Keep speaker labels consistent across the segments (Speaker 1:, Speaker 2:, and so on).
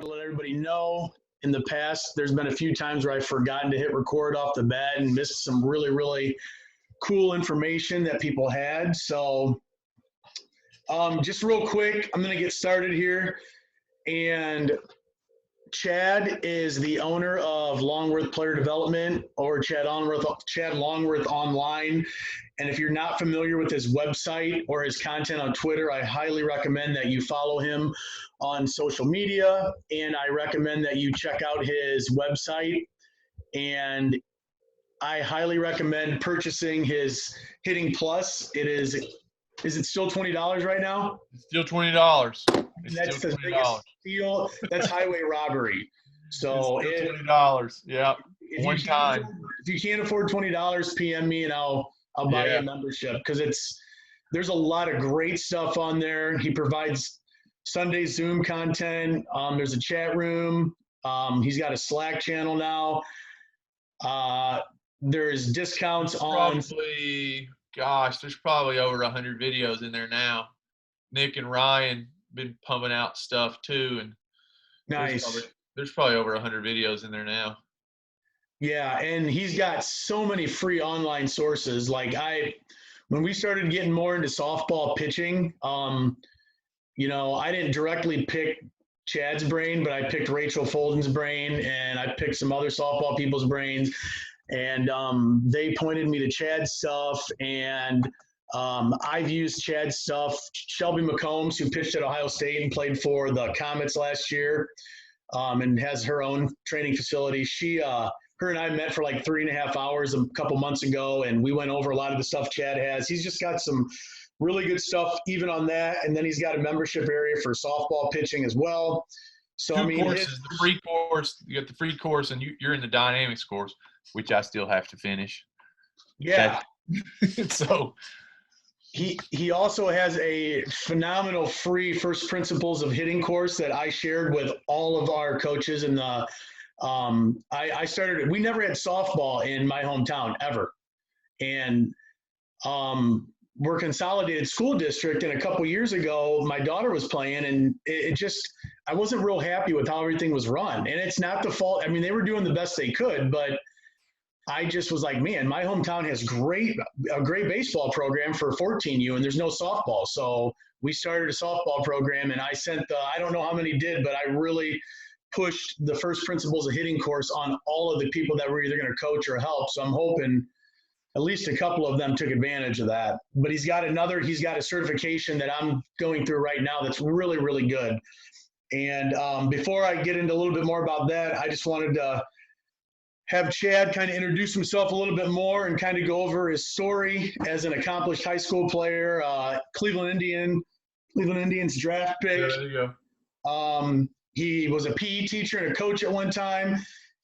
Speaker 1: to let everybody know in the past, there's been a few times where I've forgotten to hit record off the bat and missed some really, really cool information that people had. So just real quick, I'm going to get started here. And Chad is the owner of Longworth Player Development, or Chad Longworth Online. And if you're not familiar with his website or his content on Twitter, I highly recommend that you follow him on social media. And I recommend that you check out his website. And I highly recommend purchasing his Hitting Plus. Is it still $20 right now?
Speaker 2: It's still $20.
Speaker 1: That's the biggest steal. That's highway robbery. So
Speaker 2: it's $20. Yeah. One time.
Speaker 1: If you can't afford $20, PM me and I'll buy you a membership, because there's a lot of great stuff on there. He provides Sunday Zoom content. There's a chat room. He's got a Slack channel now. There's discounts on.
Speaker 2: There's probably over 100 videos in there now. Nick and Ryan been pumping out stuff too, and
Speaker 1: nice.
Speaker 2: There's probably over 100 videos in there now.
Speaker 1: Yeah, and he's got so many free online sources. Like when we started getting more into softball pitching, I didn't directly pick Chad's brain, but I picked Rachel Folden's brain, and I picked some other softball people's brains, and they pointed me to Chad's stuff, and I've used Chad's stuff. Shelby McCombs, who pitched at Ohio State and played for the Comets last year, and has her own training facility. Her and I met for like 3.5 hours a couple months ago, and we went over a lot of the stuff Chad has. He's just got some really good stuff even on that, and then he's got a membership area for softball pitching as well. So
Speaker 2: courses, the free course. You got the free course, and you're in the dynamics course, which I still have to finish.
Speaker 1: Yeah.
Speaker 2: So
Speaker 1: he also has a phenomenal free first principles of hitting course that I shared with all of our coaches. And we never had softball in my hometown ever. And we're a consolidated school district. And a couple years ago, my daughter was playing, and I wasn't real happy with how everything was run. And it's not the fault. I mean, they were doing the best they could, but I just was like, man, my hometown has a great baseball program for 14U, and there's no softball. So we started a softball program, and I sent I don't know how many did, but I really pushed the first principles of hitting course on all of the people that were either going to coach or help. So I'm hoping at least a couple of them took advantage of that. But he's got a certification that I'm going through right now that's really, really good. And before I get into a little bit more about that, I just wanted to have Chad kind of introduce himself a little bit more and kind of go over his story as an accomplished high school player, Cleveland Indians draft pick.
Speaker 2: Yeah, there you go.
Speaker 1: He was a PE teacher and a coach at one time.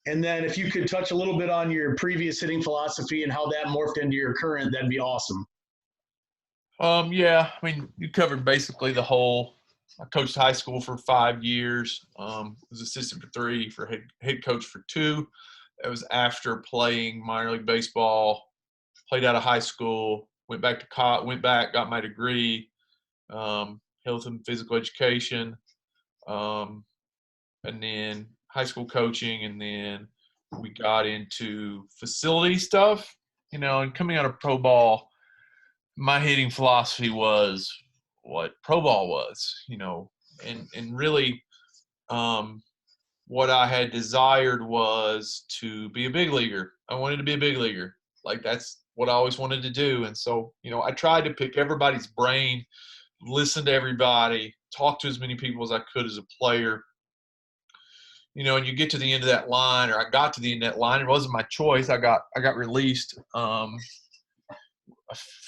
Speaker 1: And then if you could touch a little bit on your previous hitting philosophy and how that morphed into your current, that'd be awesome.
Speaker 2: Yeah, I mean, you covered basically the whole. I coached high school for 5 years. Was assistant for 3, for head coach for 2. That was after playing minor league baseball. Played out of high school. Went back, got my degree, health and physical education, and then high school coaching, and then we got into facility stuff. And coming out of pro ball, my hitting philosophy was what pro ball was. And really. What I had desired was to be a big leaguer. I wanted to be a big leaguer. Like, that's what I always wanted to do. And so, I tried to pick everybody's brain, listen to everybody, talk to as many people as I could as a player. And you get to the end of that line, or I got to the end of that line. It wasn't my choice. I got released. I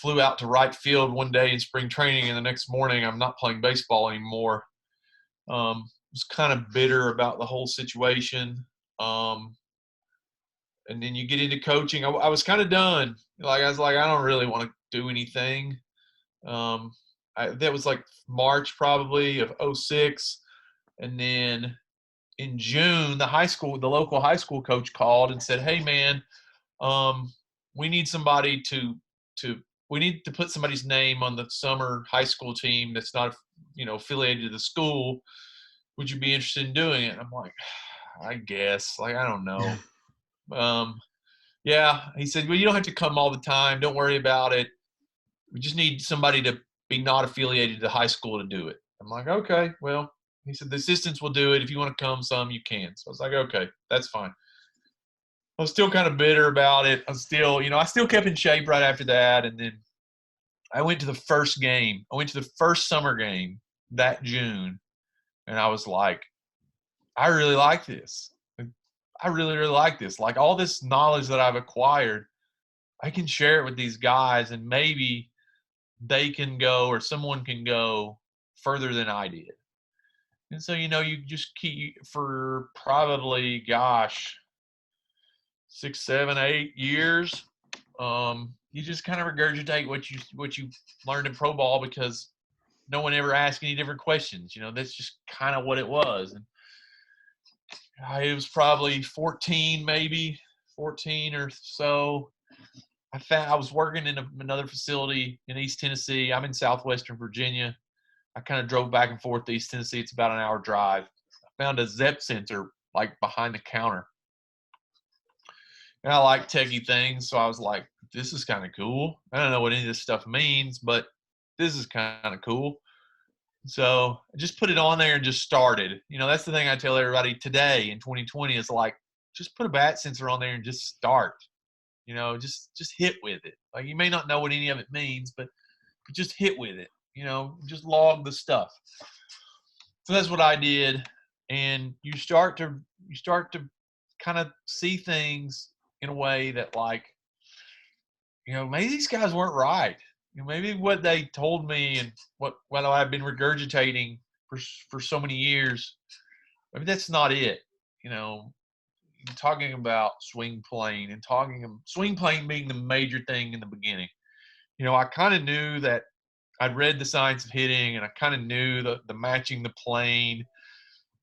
Speaker 2: flew out to right field one day in spring training, and the next morning I'm not playing baseball anymore. Was kind of bitter about the whole situation. And then you get into coaching. I was kind of done. I was like, I don't really want to do anything. That was like March probably of 2006. And then in June, the local high school coach called and said, hey man, we need somebody we need to put somebody's name on the summer high school team that's not, affiliated to the school. would you be interested in doing it? And I'm like, I guess. Like, I don't know. Um, yeah. He said, well, you don't have to come all the time. Don't worry about it. We just need somebody to be not affiliated to high school to do it. I'm like, okay, well, he said, the assistants will do it. If you want to come some, you can. So I was like, okay, that's fine. I was still kind of bitter about it. I still, I still kept in shape right after that. And then I went to the first game. I went to the first summer game that June. And I was like, I really like this. I really, really like this. Like, all this knowledge that I've acquired, I can share it with these guys, and maybe they can go, or someone can go further than I did. And so, you just keep for probably, gosh, 6, 7, 8 years. You just kind of regurgitate what you learned in pro ball, because no one ever asked any different questions. That's just kind of what it was. And it was probably 14, maybe 14 or so. I was working in another facility in East Tennessee. I'm in southwestern Virginia. I kind of drove back and forth to East Tennessee. It's about an hour drive. I found a ZEP sensor like behind the counter. And I like techie things, so I was like, this is kind of cool. I don't know what any of this stuff means, but this is kind of cool. So I just put it on there and just started. That's the thing I tell everybody today in 2020 is like, just put a bat sensor on there and just start. Just hit with it. Like, you may not know what any of it means, but just hit with it. Just log the stuff. So that's what I did. And you start to kind of see things in a way that, like, maybe these guys weren't right. Maybe what they told me and what I've been regurgitating for so many years, maybe that's not it. Talking about swing plane and swing plane being the major thing in the beginning. I kind of knew that I'd read the science of hitting, and I kind of knew the matching the plane.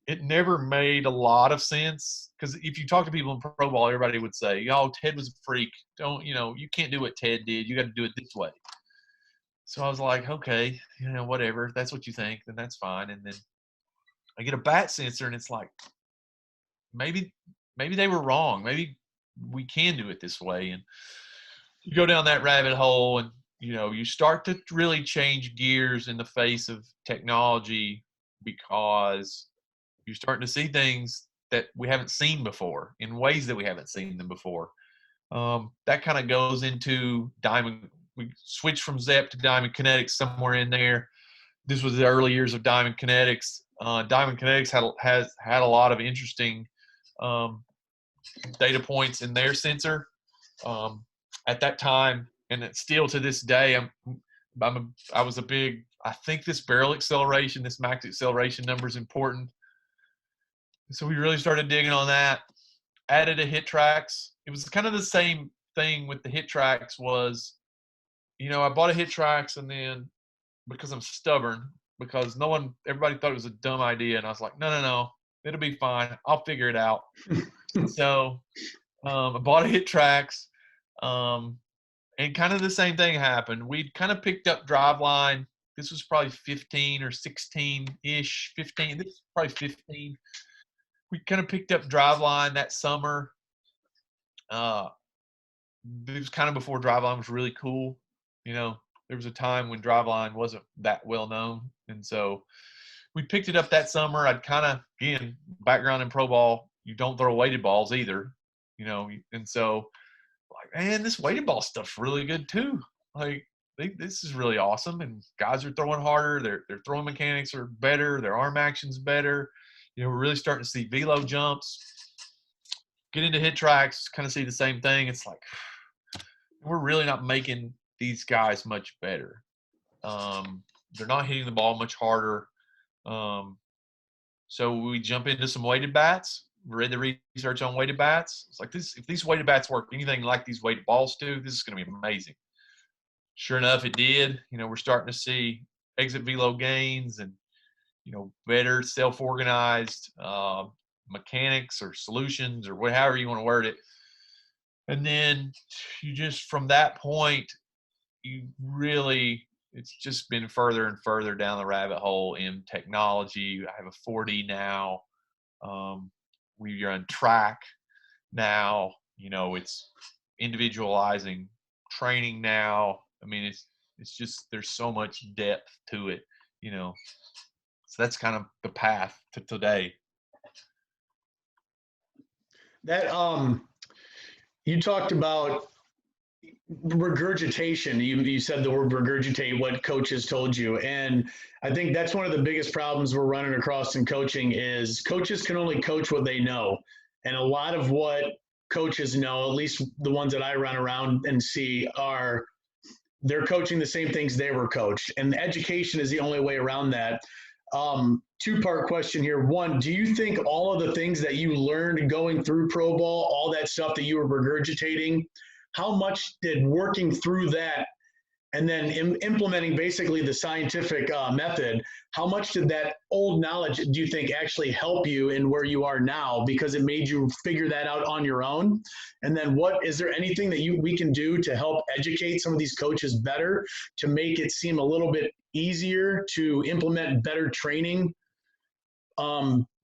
Speaker 2: It never made a lot of sense, because if you talk to people in pro ball, everybody would say, "Oh, Ted was a freak. Don't you can't do what Ted did. You got to do it this way." So I was like, okay, whatever. If that's what you think, then that's fine. And then I get a bat sensor, and it's like, maybe they were wrong. Maybe we can do it this way. And you go down that rabbit hole, and you start to really change gears in the face of technology, because you're starting to see things that we haven't seen before in ways that we haven't seen them before. That kind of goes into Diamond. We switched from ZEP to Diamond Kinetics somewhere in there. This was the early years of Diamond Kinetics. Diamond Kinetics has had a lot of interesting data points in their sensor at that time, and it's still to this day. I was a big. I think this barrel acceleration, this max acceleration number is important. So we really started digging on that. Added a hit tracks. It was kind of the same thing with the hit tracks. Was I bought a hit tracks, and then, because I'm stubborn, because everybody thought it was a dumb idea, and I was like, no, it'll be fine. I'll figure it out. So I bought a hit tracks, and kind of the same thing happened. We'd kind of picked up Driveline. This was probably 15 or 16-ish, 15. This is probably 15. We kind of picked up Driveline that summer. It was kind of before Driveline was really cool. There was a time when Driveline wasn't that well known. And so we picked it up that summer. I'd kind of, again, background in pro ball, you don't throw weighted balls either, and so, like, man, this weighted ball stuff's really good too. Like, this is really awesome. And guys are throwing harder. Their throwing mechanics are better. Their arm action's better. We're really starting to see velo jumps. Get into hit tracks, kind of see the same thing. It's like, we're really not making these guys much better. They're not hitting the ball much harder. So we jump into some weighted bats. We read the research on weighted bats. It's like, if these weighted bats work anything like these weighted balls do, this is going to be amazing. Sure enough, it did. We're starting to see exit velo gains and, better self-organized mechanics or solutions, or however you want to word it. And then you just, from that point, you really it's just been further and further down the rabbit hole in technology. I have a 4D now. We run track now. It's individualizing training now. I mean, it's just, there's so much depth to it. So that's kind of the path to today.
Speaker 1: That you talked about regurgitation. You said the word regurgitate, what coaches told you. And I think that's one of the biggest problems we're running across in coaching is coaches can only coach what they know. And a lot of what coaches know, at least the ones that I run around and see, are they're coaching the same things they were coached. And education is the only way around that. Two-part question here. One, do you think all of the things that you learned going through pro ball, all that stuff that you were regurgitating, how much did working through that and then implementing basically the scientific method, how much did that old knowledge, do you think, actually help you in where you are now because it made you figure that out on your own? And then is there anything that we can do to help educate some of these coaches better to make it seem a little bit easier to implement better training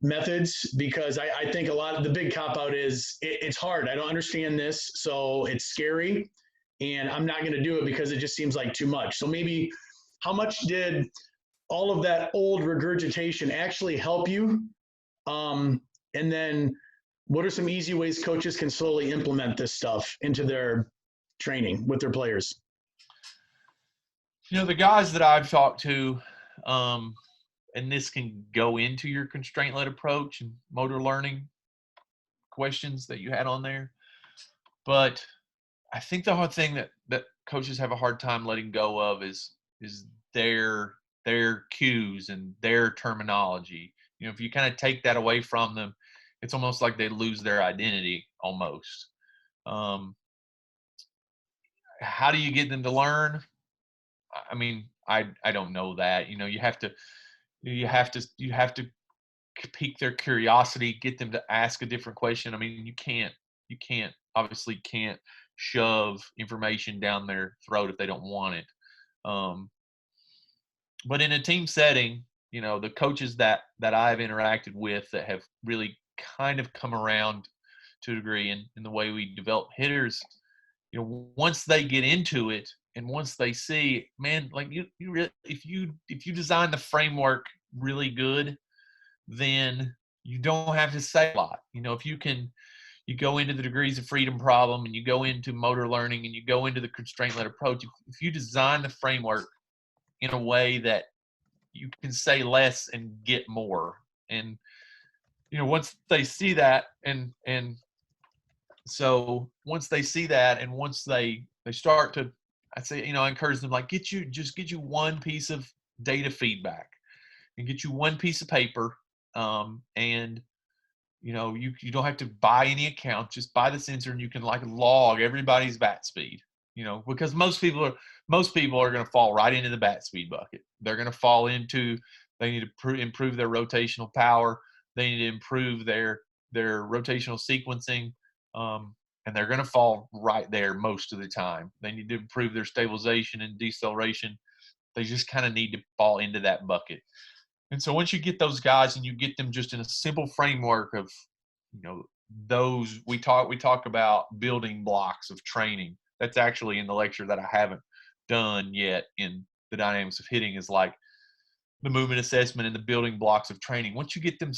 Speaker 1: methods? Because I think a lot of the big cop out is it's hard. I don't understand this, so it's scary, and I'm not going to do it because it just seems like too much. So maybe how much did all of that old regurgitation actually help you? And then what are some easy ways coaches can slowly implement this stuff into their training with their players?
Speaker 2: The guys that I've talked to, and this can go into your constraint-led approach and motor learning questions that you had on there. But I think the hard thing that coaches have a hard time letting go of is their cues and their terminology. If you kind of take that away from them, it's almost like they lose their identity almost. How do you get them to learn? I mean, I don't know that. You have to pique their curiosity, get them to ask a different question. I mean, you obviously can't shove information down their throat if they don't want it. But in a team setting, the coaches that I've interacted with that have really kind of come around to a degree in the way we develop hitters, once they get into it and once they see, man, like if you design the framework really good, then you don't have to say a lot. If you go into the degrees of freedom problem and you go into motor learning and you go into the constraint-led approach, if you design the framework in a way that you can say less and get more. And, once they see that and so once they see that and once they start to, I say, I encourage them, like, get you one piece of data feedback and get you one piece of paper. And you don't have to buy any account, just buy the sensor and you can like log everybody's bat speed, because most people are going to fall right into the bat speed bucket. They're going to fall into, they need to improve their rotational power. They need to improve their rotational sequencing. And they're going to fall right there most of the time. They need to improve their stabilization and deceleration. They just kind of need to fall into that bucket. And so once you get those guys and you get them just in a simple framework of, those, we talk about building blocks of training. That's actually in the lecture that I haven't done yet in the dynamics of hitting, is like the movement assessment and the building blocks of training. Once you get them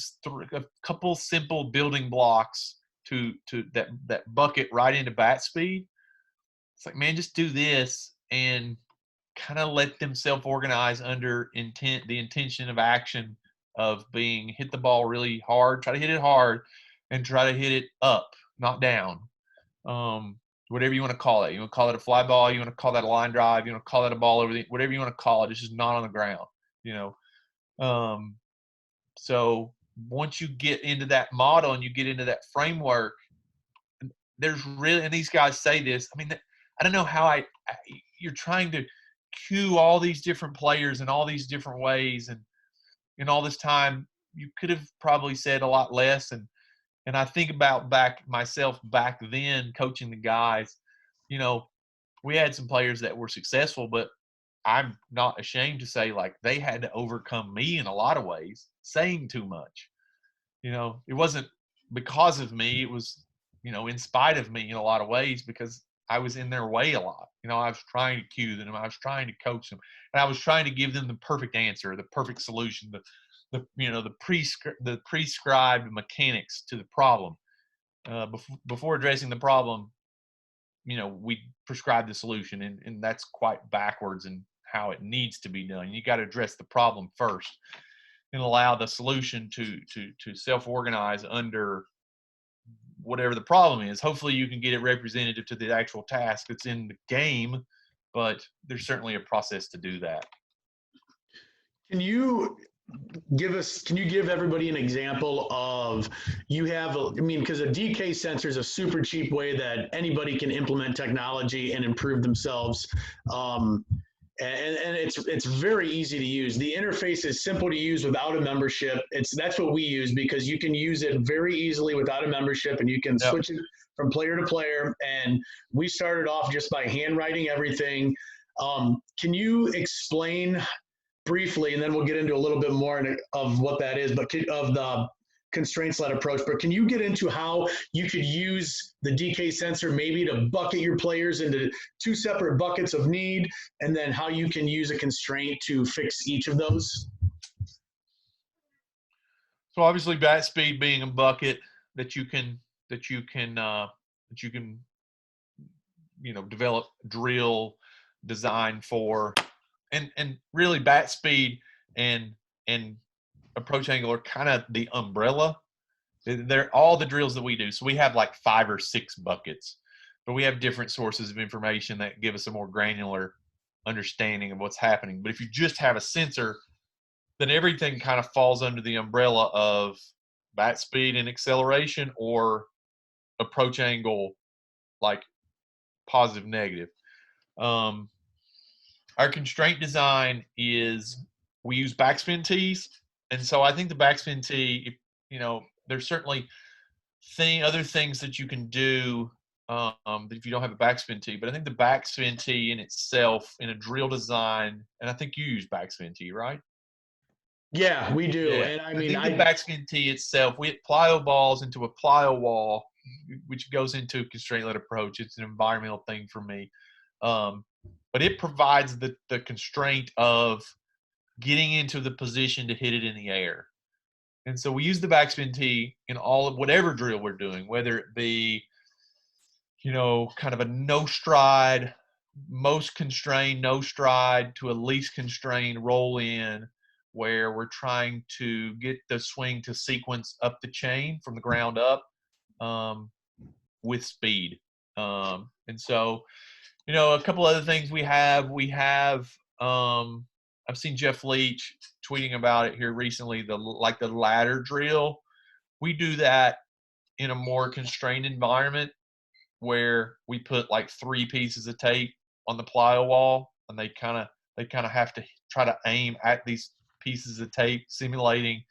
Speaker 2: a couple simple building blocks to that bucket right into bat speed, it's like, man, just do this and kind of let them self-organize under the intention of action of being hit the ball really hard, try to hit it hard and try to hit it up, not down. Whatever you want to call it. You want to call it a fly ball, you want to call that a line drive, you want to call that a ball over whatever you want to call it. It's just not on the ground, So once you get into that model and you get into that framework, there's really, and these guys say this, I mean, I don't know how you're trying to cue all these different players in all these different ways, and in all this time you could have probably said a lot less. And I think about myself back then coaching the guys, we had some players that were successful, but I'm not ashamed to say, like, they had to overcome me in a lot of ways, saying too much. It wasn't because of me. It was, in spite of me in a lot of ways, because I was in their way a lot. I was trying to cue them. I was trying to coach them, and I was trying to give them the perfect answer, the perfect solution, the prescribed mechanics to the problem. Before addressing the problem, we prescribe the solution, and that's quite backwards in how it needs to be done. You got to address the problem first and allow the solution to self-organize under whatever the problem is. Hopefully you can get it representative to the actual task that's in the game, but there's certainly a process to do that.
Speaker 1: Can you give everybody an example of, because a DK sensor is a super cheap way that anybody can implement technology and improve themselves. And it's very easy to use. The interface is simple to use without a membership. That's what we use, because you can use it very easily without a membership, and you can switch it from player to player. And we started off just by handwriting everything. Can you explain briefly, and then we'll get into a little bit more of what that is, but of the constraints-led approach. But can you get into how you could use the DK sensor maybe to bucket your players into two separate buckets of need, and then how you can use a constraint to fix each of those?
Speaker 2: So obviously, bat speed being a bucket that you can develop drill design for, and really bat speed and approach angle are kind of the umbrella. They're all the drills that we do. So we have like 5 or 6 buckets, but we have different sources of information that give us a more granular understanding of what's happening. But if you just have a sensor, then everything kind of falls under the umbrella of bat speed and acceleration, or approach angle, like positive, negative. Our constraint design is, we use backspin tees. And so I think the backspin tee, there's certainly other things that you can do if you don't have a backspin tee. But I think the backspin tee in itself, in a drill design, and I think you use backspin tee, right?
Speaker 1: Yeah, we do.
Speaker 2: Yeah.
Speaker 1: And
Speaker 2: I think the backspin tee itself, we hit plyo balls into a plyo wall, which goes into a constraint-led approach. It's an environmental thing for me. But it provides the constraint of getting into the position to hit it in the air. And so we use the backspin tee in all of whatever drill we're doing, whether it be, kind of a no stride, most constrained no stride, to a least constrained roll in, where we're trying to get the swing to sequence up the chain from the ground up with speed. And so, a couple other things we have, I've seen Jeff Leach tweeting about it here recently, the ladder drill. We do that in a more constrained environment, where we put like 3 pieces of tape on the plyo wall, and they kind of have to try to aim at these pieces of tape, simulating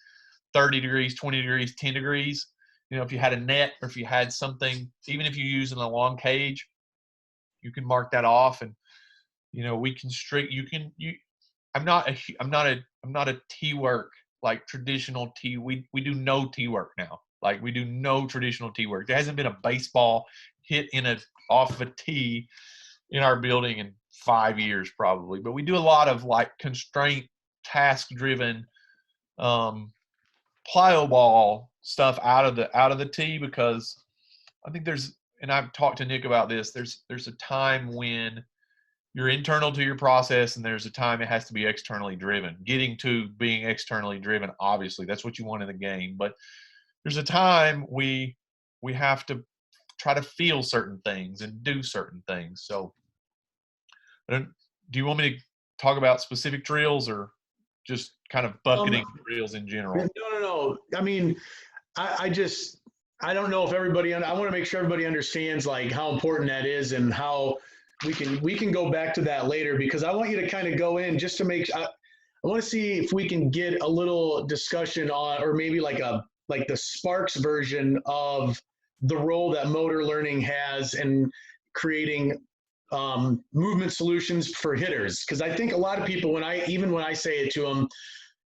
Speaker 2: 30 degrees, 20 degrees, 10 degrees. If you had a net, or if you had something, even if you're using a long cage, you can mark that off. And we constrict. I'm not a tee work, like traditional tee. We do no tee work now. Like, we do no traditional tee work. There hasn't been a baseball hit off of a tee in our building in 5 years probably. But we do a lot of like constraint, task driven plyo ball stuff out of the tee, because I think and I've talked to Nick about this, there's a time when you're internal to your process, and there's a time it has to be externally driven. Getting to being externally driven, obviously, that's what you want in the game. But there's a time we have to try to feel certain things and do certain things. So, do you want me to talk about specific drills, or just kind of bucketing drills in general?
Speaker 1: No. I mean, I don't know if everybody, I want to make sure everybody understands like how important that is, and how we can go back to that later, because I want you to kind of go in just to I want to see if we can get a little discussion on, or maybe like the Sparks version of the role that motor learning has in creating movement solutions for hitters. Because I think a lot of people, when I say it to them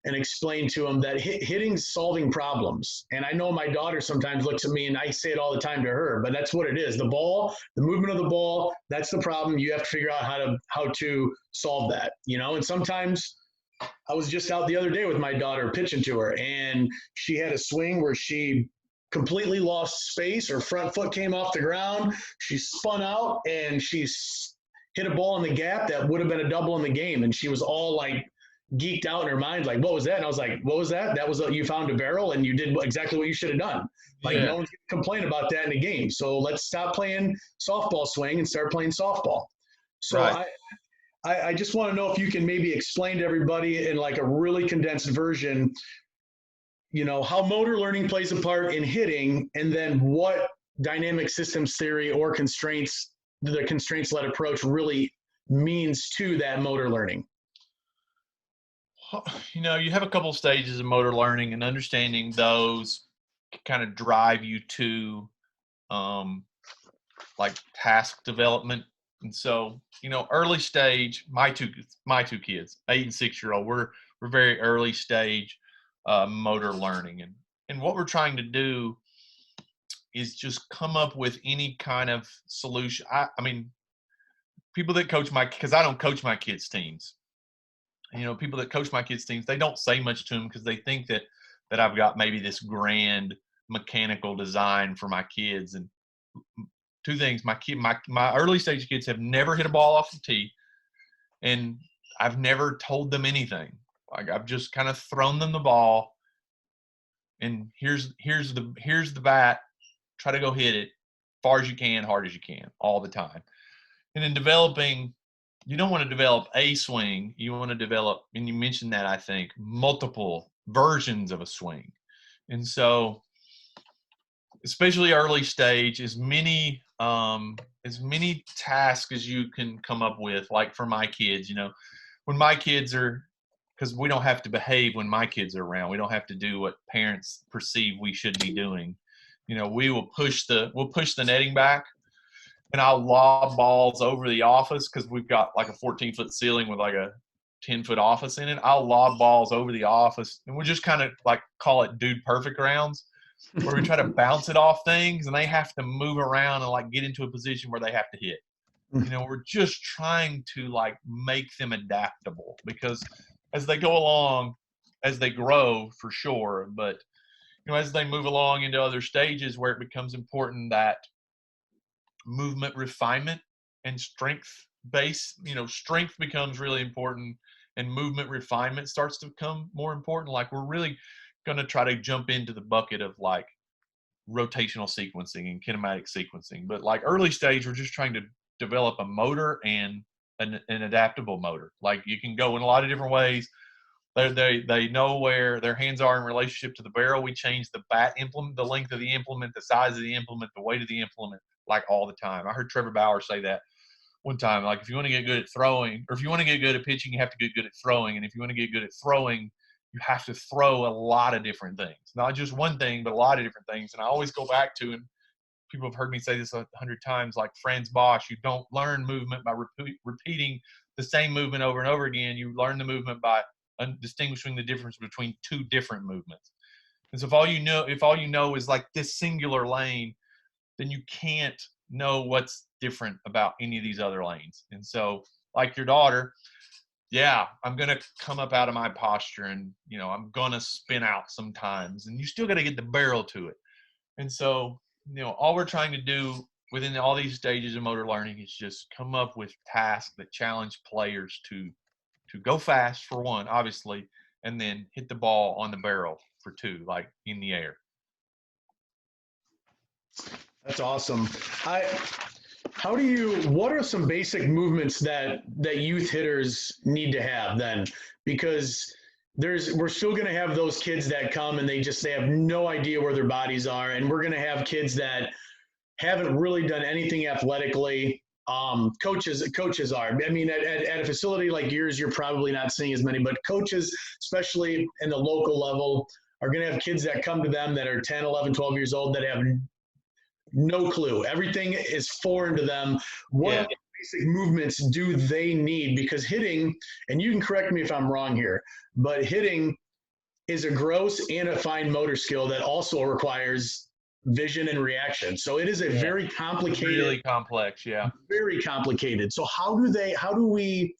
Speaker 1: and explain to them that hitting's solving problems. And I know my daughter sometimes looks at me and I say it all the time to her, but that's what it is. The ball, the movement of the ball, that's the problem. You have to figure out how to solve that, and sometimes I was just out the other day with my daughter pitching to her, and she had a swing where she completely lost space. Her front foot came off the ground. She spun out and she hit a ball in the gap that would have been a double in the game. And she was all like geeked out in her mind, like, what was that? And I was like, what was that? That was you found a barrel and you did exactly what you should have done. Like, no one's going to complain about that in a game. So let's stop playing softball swing and start playing softball. So
Speaker 2: Right.
Speaker 1: I just want to know if you can maybe explain to everybody in like a really condensed version, how motor learning plays a part in hitting, and then what dynamic systems theory or the constraints-led approach really means to that motor learning.
Speaker 2: You have a couple stages of motor learning, and understanding those kind of drive you to like task development. And so, early stage, my two kids, 8 and 6-year-old, we're very early stage motor learning, and what we're trying to do is just come up with any kind of solution. I mean, people that because I don't coach my kids' teams. People that coach my kids' teams, they don't say much to them because they think that I've got maybe this grand mechanical design for my kids. And two things: my early stage kids have never hit a ball off the tee, and I've never told them anything. Like, I've just kind of thrown them the ball, and here's the bat. Try to go hit it far as you can, hard as you can, all the time. And in developing, you don't want to develop a swing. You want to develop, and you mentioned that, I think, multiple versions of a swing. And so, especially early stage, as many tasks as you can come up with. Like for my kids, when my kids are, because we don't have to behave when my kids are around. We don't have to do what parents perceive we should be doing. We'll push the netting back, and I'll lob balls over the office because we've got like a 14-foot ceiling with like a 10-foot office in it. I'll lob balls over the office, and we'll just kind of like call it dude perfect rounds, where we try to bounce it off things, and they have to move around and like get into a position where they have to hit. We're just trying to like make them adaptable, because as they go along, as they grow, for sure, but as they move along into other stages where it becomes important that movement refinement and strength strength becomes really important, and movement refinement starts to become more important. Like, we're really going to try to jump into the bucket of like rotational sequencing and kinematic sequencing. But like early stage, we're just trying to develop a motor and an adaptable motor. Like, you can go in a lot of different ways. They know where their hands are in relationship to the barrel. We change the bat implement, the length of the implement, the size of the implement, the weight of the implement, like all the time. I heard Trevor Bauer say that one time. Like, if you want to get good at throwing, or if you want to get good at pitching, you have to get good at throwing. And if you want to get good at throwing, you have to throw a lot of different things, not just one thing, but a lot of different things. And I always go back to, and people have heard me say this 100 times, like Franz Bosch, you don't learn movement by repeating the same movement over and over again. You learn the movement by distinguishing the difference between two different movements. And so if all you know is like this singular lane, then you can't know what's different about any of these other lanes. And so, like your daughter, yeah, I'm going to come up out of my posture, and, I'm going to spin out sometimes, and you still got to get the barrel to it. And so, all we're trying to do within all these stages of motor learning is just come up with tasks that challenge players to go fast, for one, obviously, and then hit the ball on the barrel, for two, like in the air.
Speaker 1: That's awesome. What are some basic movements that youth hitters need to have then? Because we're still going to have those kids that come and they have no idea where their bodies are. And we're going to have kids that haven't really done anything athletically. Coaches are. I mean, at a facility like yours, you're probably not seeing as many, but coaches, especially in the local level, are going to have kids that come to them that are 10, 11, 12 years old that have no clue. Everything is foreign to them. What basic movements do they need? Because hitting, and you can correct me if I'm wrong here, but hitting is a gross and a fine motor skill that also requires vision and reaction. So it is a
Speaker 2: Yeah.
Speaker 1: very complicated,
Speaker 2: Really complex. Yeah.
Speaker 1: very complicated. So how do we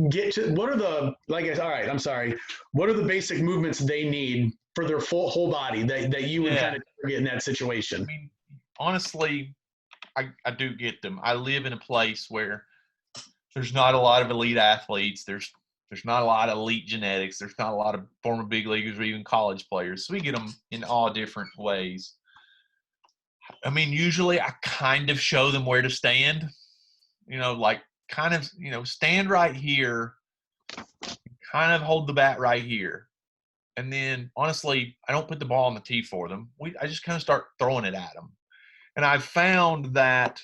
Speaker 1: get to, what are the, like, all right, I'm sorry. What are the basic movements they need for their whole body that you would
Speaker 2: Yeah.
Speaker 1: kind of target in that
Speaker 2: I
Speaker 1: situation?
Speaker 2: mean, honestly, I do get them. I live in a place where there's not a lot of elite athletes. There's not a lot of elite genetics. There's not a lot of former big leaguers or even college players. So we get them in all different ways. I mean, usually I kind of show them where to stand, like kind of, stand right here, kind of hold the bat right here. And then honestly, I don't put the ball on the tee for them. I just kind of start throwing it at them. And I've found that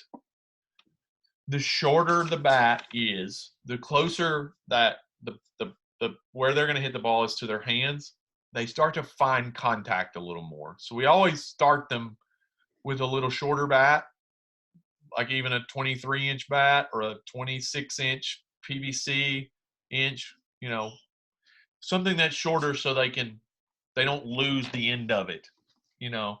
Speaker 2: the shorter the bat is, the closer that the where they're going to hit the ball is to their hands, they start to find contact a little more. So we always start them with a little shorter bat, like even a 23-inch bat or a 26-inch PVC inch, something that's shorter so they don't lose the end of it, you know,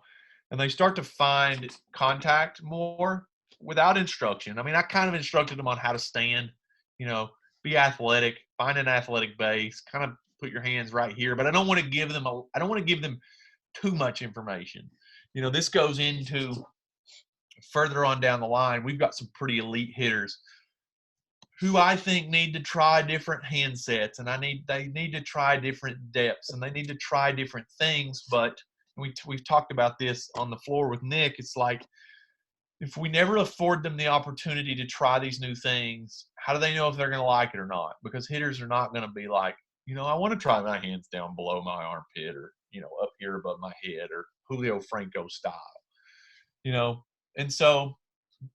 Speaker 2: and they start to find contact more without instruction. I mean, I kind of instructed them on how to stand, be athletic, find an athletic base, kind of put your hands right here, but I don't want to give them too much information. This goes into further on down the line. We've got some pretty elite hitters who I think need to try different handsets, and they need to try different depths, and they need to try different things. But we've talked about this on the floor with Nick. It's like, if we never afford them the opportunity to try these new things, how do they know if they're going to like it or not? Because hitters are not going to be like, I want to try my hands down below my armpit, or up here above my head, or Julio Franco style, and so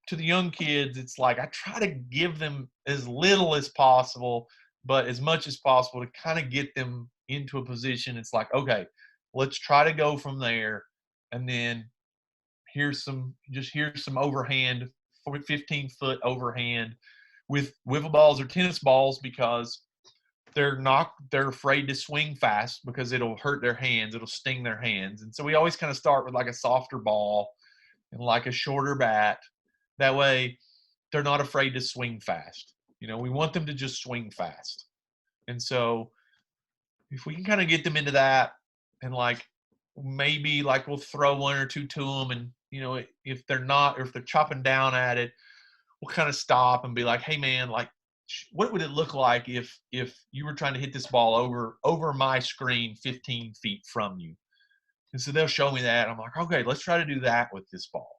Speaker 2: to the young kids, it's like I try to give them as little as possible, but as much as possible to kind of get them into a position. It's like, okay, let's try to go from there. And then here's some overhand, 15-foot overhand with wiffle balls or tennis balls, because they're afraid to swing fast because it'll hurt their hands. It'll sting their hands. And so we always kind of start with like a softer ball and like a shorter bat. That way, they're not afraid to swing fast. We want them to just swing fast. And so if we can kind of get them into that, and like maybe like we'll throw one or two to them, and if they're not, or if they're chopping down at it, we'll kind of stop and be like, hey man, like, what would it look like if you were trying to hit this ball over my screen 15 feet from you? And so they'll show me that. I'm like, okay, let's try to do that with this ball.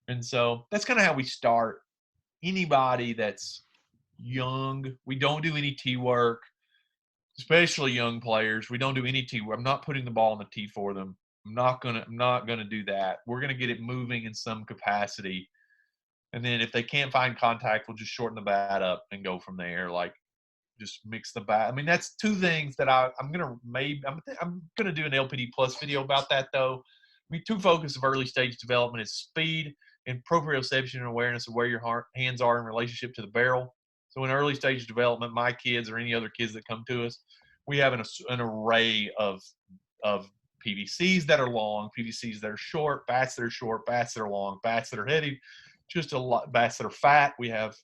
Speaker 2: And so that's kind of how we start. Anybody that's young, we don't do any tee work, especially young players. We don't do any tee work. I'm not putting the ball on the tee for them. I'm not gonna do that. We're gonna get it moving in some capacity, and then if they can't find contact, we'll just shorten the bat up and go from there. Like, just mix the bat. I mean, that's two things that I'm gonna do an LPD Plus video about that though. I mean, two focus of early stage development is speed and proprioception and awareness of where your hands are in relationship to the barrel. So in early stage development, my kids or any other kids that come to us, we have an array of PVCs that are long, PVCs that are short, bats that are short, bats that are long, bats that are heavy, just a lot, bats that are fat. We have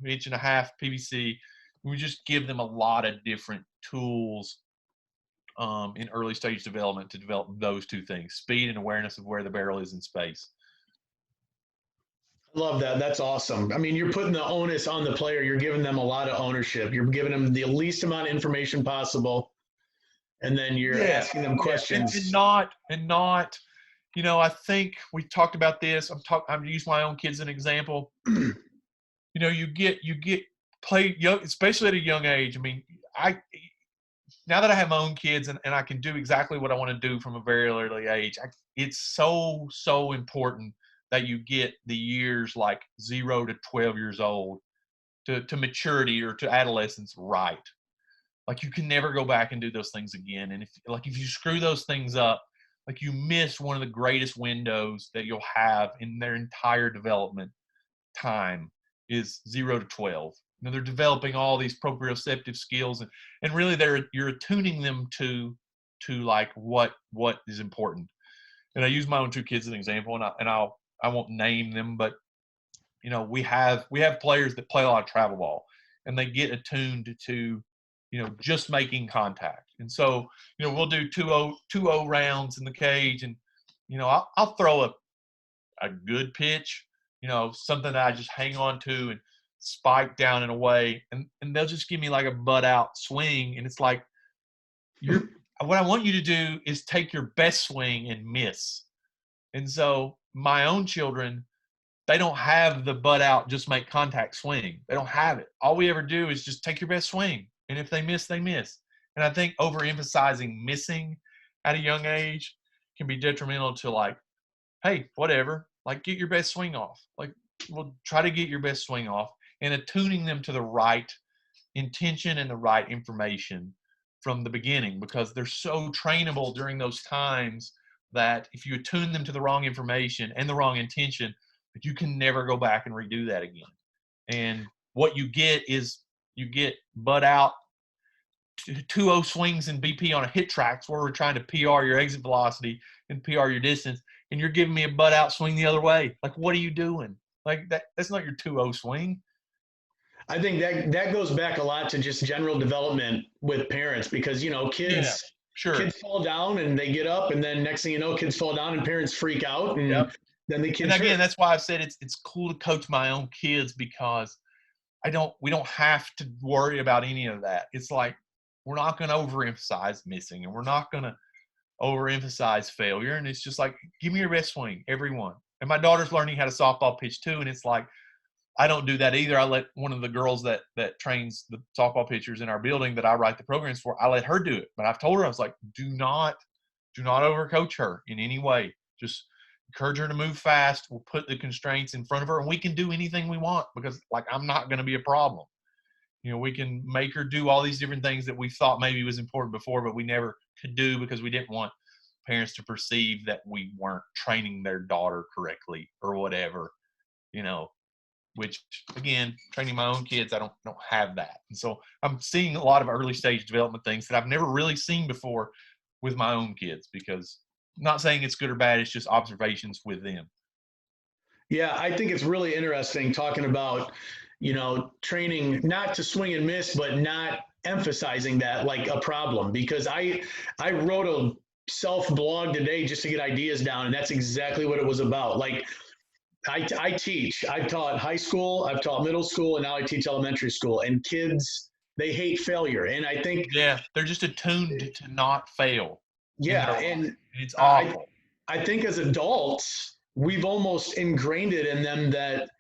Speaker 2: 1.5 inch PVC. We just give them a lot of different tools in early stage development to develop those two things: speed and awareness of where the barrel is in space.
Speaker 1: Love that. That's awesome. I mean, you're putting the onus on the player. You're giving them a lot of ownership. You're giving them the least amount of information possible, and then you're asking them questions.
Speaker 2: And not, I think we talked about this. I'm using my own kids as an example. You get play young, especially at a young age. I mean, now that I have my own kids and I can do exactly what I want to do from a very early age, it's so important that you get the years like 0 to 12 years old to maturity or to adolescence right. Like, you can never go back and do those things again. And if you screw those things up, like, you miss one of the greatest windows that you'll have in their entire development. time is 0 to 12. They're developing all these proprioceptive skills, and really you're attuning them to like what is important. And I use my own two kids as an example, and I won't name them, but we have players that play a lot of travel ball, and they get attuned to just making contact. And so we'll do 2-0 rounds in the cage, and I'll throw a good pitch, something that I just hang on to and spike down in a way, and they'll just give me like a butt out swing, and it's like what I want you to do is take your best swing and miss. And so my own children, they don't have the butt out, just make contact swing. They don't have it. All we ever do is just take your best swing. And if they miss, they miss. And I think overemphasizing missing at a young age can be detrimental to, like, hey, whatever, like, get your best swing off. Like, we'll try to get your best swing off, and attuning them to the right intention and the right information from the beginning, because they're so trainable during those times that if you attune them to the wrong information and the wrong intention, you can never go back and redo that again. And what you get is butt out 2-0 swings in BP on a hit tracks where we're trying to PR your exit velocity and PR your distance, and you're giving me a butt out swing the other way. Like, what are you doing? Like, that's not your 2-0 swing.
Speaker 1: I think that goes back a lot to just general development with parents, because kids fall down and they get up, and then next thing you know, kids fall down and parents freak out, and then the kids.
Speaker 2: And again, that's why I've said it's cool to coach my own kids, because we don't have to worry about any of that. It's like, we're not going to overemphasize missing, and we're not going to overemphasize failure. And it's just like, give me your best swing, everyone. And my daughter's learning how to softball pitch too, and it's like, I don't do that either. I let one of the girls that trains the softball pitchers in our building that I write the programs for, I let her do it. But I've told her, I was like, do not overcoach her in any way. Just encourage her to move fast. We'll put the constraints in front of her, and we can do anything we want, because, like, I'm not going to be a problem. We can make her do all these different things that we thought maybe was important before, but we never could do because we didn't want parents to perceive that we weren't training their daughter correctly or whatever, which, again, training my own kids, I don't have that. And so I'm seeing a lot of early stage development things that I've never really seen before with my own kids, because I'm not saying it's good or bad. It's just observations with them.
Speaker 1: Yeah, I think it's really interesting talking about, training not to swing and miss, but not emphasizing that like a problem, because I wrote a self blog today just to get ideas down, and that's exactly what it was about. Like, I teach. I've taught high school, I've taught middle school, and now I teach elementary school. And kids, they hate failure. And I think
Speaker 2: they're just attuned to not fail.
Speaker 1: Yeah, and
Speaker 2: it's awful.
Speaker 1: I think as adults, we've almost ingrained it in them that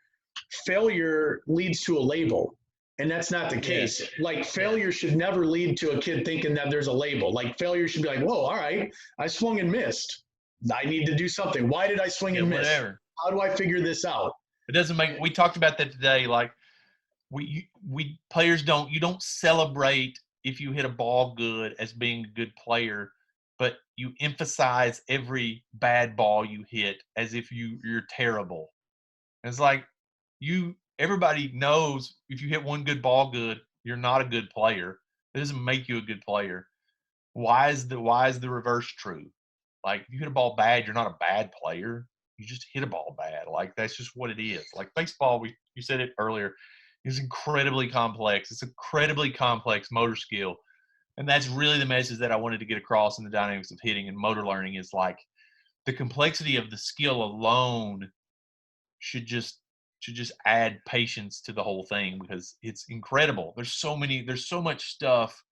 Speaker 1: failure leads to a label. And that's not the case. Like, failure should never lead to a kid thinking that there's a label. Like, failure should be like, whoa, all right, I swung and missed. I need to do something. Why did I swing and miss?
Speaker 2: Whatever.
Speaker 1: How do I figure this out?
Speaker 2: It doesn't make – we talked about that today. Like, we players you don't celebrate if you hit a ball good as being a good player, but you emphasize every bad ball you hit as if you're terrible. And it's like, everybody knows if you hit one good ball good, you're not a good player. It doesn't make you a good player. Why is the reverse true? Like, if you hit a ball bad, you're not a bad player. You just hit a ball bad. Like, that's just what it is. Like, baseball, you said it earlier, is incredibly complex. It's incredibly complex motor skill. And that's really the message that I wanted to get across in the dynamics of hitting and motor learning, is like, the complexity of the skill alone should just add patience to the whole thing, because it's incredible. There's so much stuff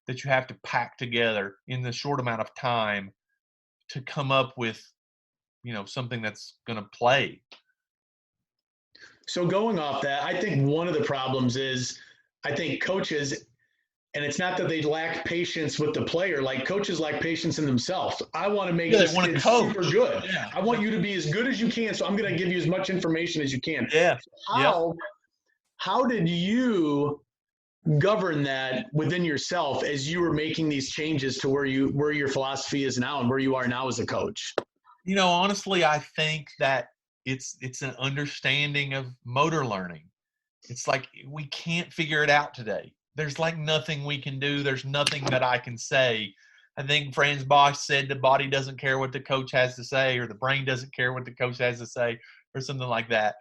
Speaker 2: that you have to pack together in the short amount of time to come up with, something that's going to play.
Speaker 1: So going off that, I think one of the problems is, I think coaches, and it's not that they lack patience with the player, like, coaches lack patience in themselves. I want to make this kid super good. Yeah. I want you to be as good as you can, so I'm going to give you as much information as you can.
Speaker 2: Yeah.
Speaker 1: How did you govern that within yourself as you were making these changes to where your philosophy is now and where you are now as a coach?
Speaker 2: Honestly, I think that it's an understanding of motor learning. It's like we can't figure it out today. There's like nothing we can do. There's nothing that I can say. I think Franz Bosch said the body doesn't care what the coach has to say, or the brain doesn't care what the coach has to say, or something like that.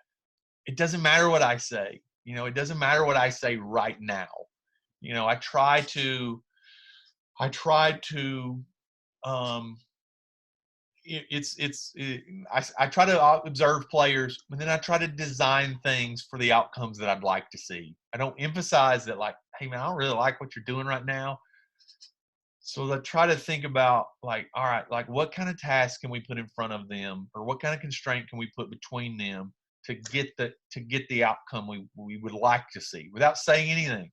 Speaker 2: It doesn't matter what I say. It doesn't matter what I say right now. I try to um, I try to observe players, and then I try to design things for the outcomes that I'd like to see. I don't emphasize that, like, hey man, I don't really like what you're doing right now. So I try to think about, like, all right, like, what kind of task can we put in front of them, or what kind of constraint can we put between them to get the outcome we would like to see without saying anything.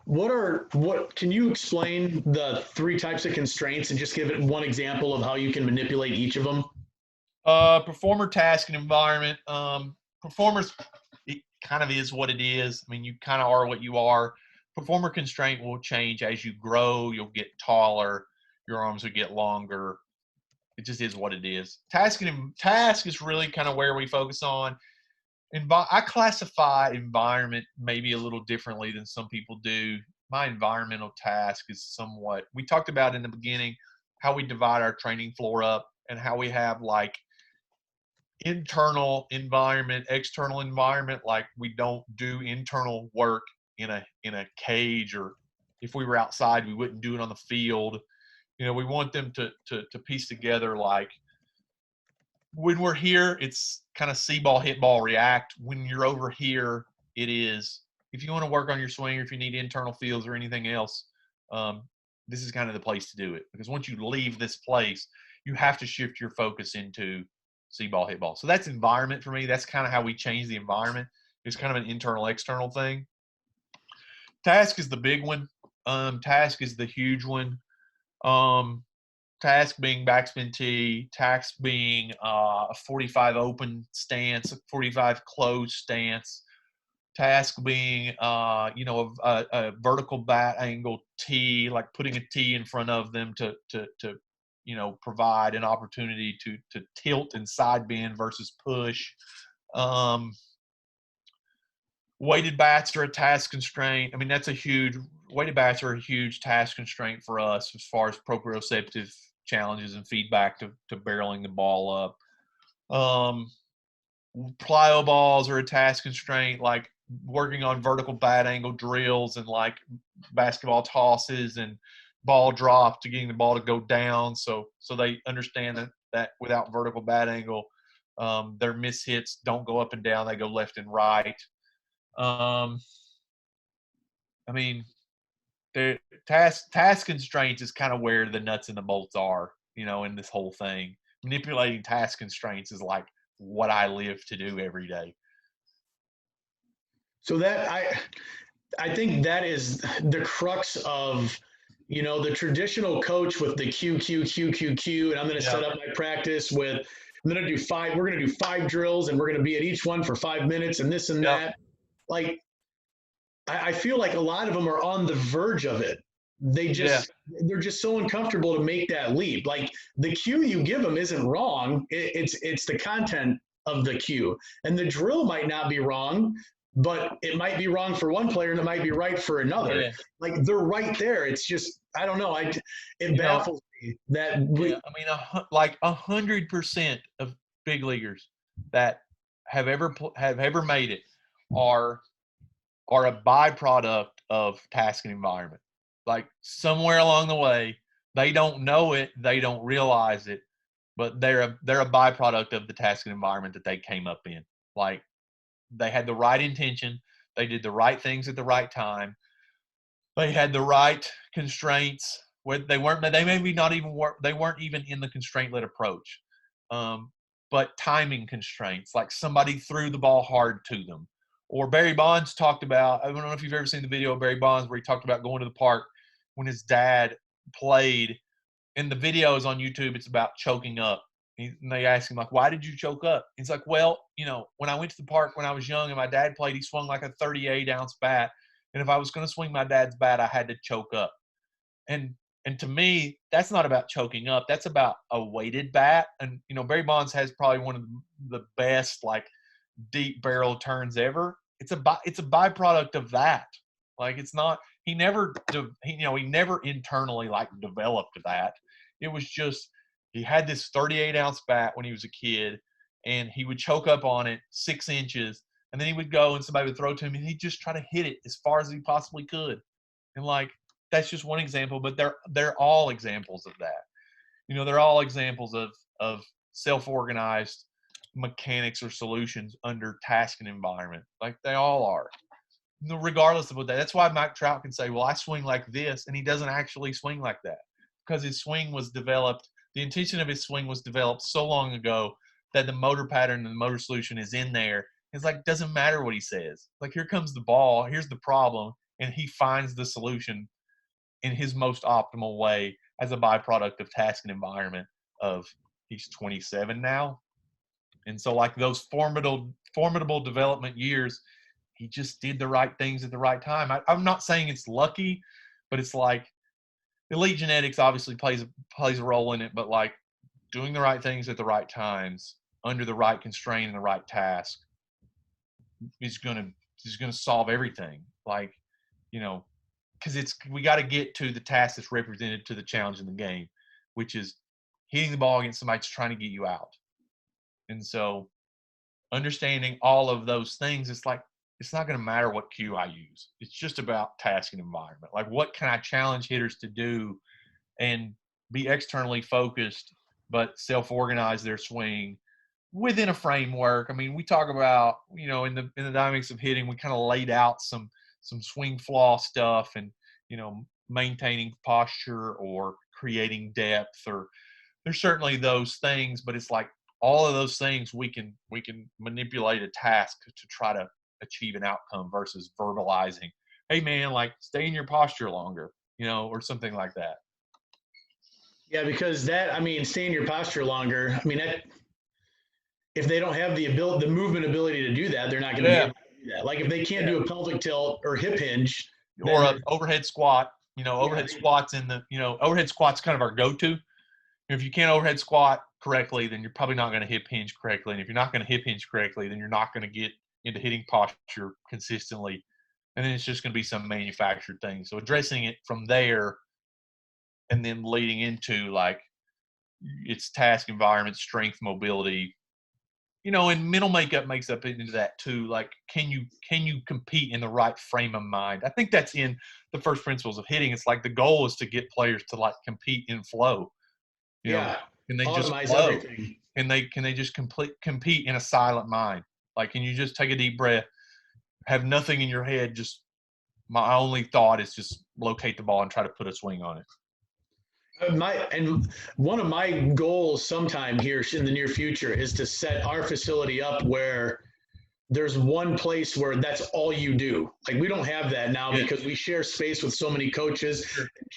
Speaker 1: What can you explain the three types of constraints and just give it one example of how you can manipulate each of them?
Speaker 2: Performer, task, and environment. Performers, it kind of is what it is. I mean, you kind of are what you are. Performer constraint will change as you grow. You'll get taller. Your arms will get longer. It just is what it is. Task is really kind of where we focus on. I classify environment maybe a little differently than some people do. My environmental task is somewhat, we talked about in the beginning, how we divide our training floor up and how we have like internal environment, external environment. Like, we don't do internal work in a cage, or if we were outside, we wouldn't do it on the field. We want them to piece together, like, when we're here, it's kind of see ball, hit ball, react. When you're over here, it is, if you want to work on your swing, or if you need internal fields or anything else, this is kind of the place to do it. Because once you leave this place, you have to shift your focus into see ball, hit ball. So that's environment for me. That's kind of how we change the environment. It's kind of an internal, external thing. Task is the big one. Task is the huge one. Task being backspin tee, task being a 45 open stance, a 45 closed stance, task being a vertical bat angle tee, like putting a tee in front of them to provide an opportunity to tilt and side bend versus push. Weighted bats are a task constraint. I mean, weighted bats are a huge task constraint for us as far as proprioceptive challenges and feedback to barreling the ball up. Plyo balls are a task constraint, like working on vertical bat angle drills and like basketball tosses and ball drop to getting the ball to go down. So they understand that without vertical bat angle, their mishits don't go up and down, they go left and right. I mean, the task constraints is kind of where the nuts and the bolts are, in this whole thing. Manipulating task constraints is like what I live to do every day.
Speaker 1: So that I think that is the crux of the traditional coach with the Q, and I'm going to set up my practice with, I'm going to do five. We're going to do 5 drills, and we're going to be at each one for 5 minutes, and this and that. Like, I feel like a lot of them are on the verge of it. They're just so uncomfortable to make that leap. Like, the cue you give them isn't wrong. It's the content of the cue, and the drill might not be wrong, but it might be wrong for one player and it might be right for another. Yeah. Like, they're right there. It's just, I don't know. It baffles me that
Speaker 2: like 100% of big leaguers that have ever made it are a byproduct of task and environment. Like, somewhere along the way, they don't know it, they don't realize it, but they're a byproduct of the task and environment that they came up in. Like, they had the right intention, they did the right things at the right time, they had the right constraints. They weren't even in the constraint-led approach, but timing constraints, like somebody threw the ball hard to them. Or Barry Bonds talked about, I don't know if you've ever seen the video of Barry Bonds where he talked about going to the park when his dad played, and the video is on YouTube. It's about choking up. And they ask him, like, why did you choke up? He's like, well, when I went to the park when I was young and my dad played, he swung like a 38-ounce bat. And if I was going to swing my dad's bat, I had to choke up. And And to me, that's not about choking up. That's about a weighted bat. And, Barry Bonds has probably one of the best, like, deep barrel turns ever. It's a byproduct of that. Like, it's not, he never internally, like, developed that. It was just, he had this 38-ounce bat when he was a kid, and he would choke up on it 6 inches, and then he would go and somebody would throw it to him, and he'd just try to hit it as far as he possibly could. And, like, that's just one example, but they're all examples of that. They're all examples of self-organized mechanics or solutions under task and environment. Like, they all are, regardless of what that. That's why Mike Trout can say, well, I swing like this, and he doesn't actually swing like that, because his swing was developed. The intention of his swing was developed so long ago that the motor pattern and the motor solution is in there. It's like, doesn't matter what he says. Like, here comes the ball, here's the problem, and he finds the solution in his most optimal way as a byproduct of task and environment. Of, he's 27 now. And so, like, those formidable development years, he just did the right things at the right time. I'm not saying it's lucky, but it's like elite genetics obviously plays a role in it, but, like, doing the right things at the right times under the right constraint and the right task is gonna solve everything. Like, because we got to get to the task that's represented to the challenge in the game, which is hitting the ball against somebody that's trying to get you out. And so, understanding all of those things, it's like, it's not going to matter what cue I use. It's just about task and environment. Like, what can I challenge hitters to do and be externally focused, but self-organize their swing within a framework. I mean, we talk about, in the dynamics of hitting, we kind of laid out some swing flaw stuff, and, maintaining posture or creating depth, or there's certainly those things, but it's like, all of those things we can manipulate a task to try to achieve an outcome, versus verbalizing, hey man, like, stay in your posture longer, or something like that.
Speaker 1: Yeah, because stay in your posture longer. If they don't have the movement ability to do that, they're not going to be able to do that. Like, if they can't do a pelvic tilt or hip hinge,
Speaker 2: or an overhead squat, overhead squats overhead squats kind of our go-to. If you can't overhead squat correctly, then you're probably not going to hip hinge correctly. And if you're not going to hip hinge correctly, then you're not going to get into hitting posture consistently. And then it's just going to be some manufactured thing. So addressing it from there, and then leading into, like, its task, environment, strength, mobility, and mental makeup makes up into that too. Like, can you compete in the right frame of mind? I think that's in the first principles of hitting. It's like, the goal is to get players to, like, compete in flow. Can they just flow?
Speaker 1: Everything.
Speaker 2: Can they just compete in a silent mind? Like, can you just take a deep breath, have nothing in your head, just, my only thought is just locate the ball and try to put a swing on it.
Speaker 1: One of my goals sometime here in the near future is to set our facility up where there's one place where that's all you do. Like, we don't have that now because we share space with so many coaches.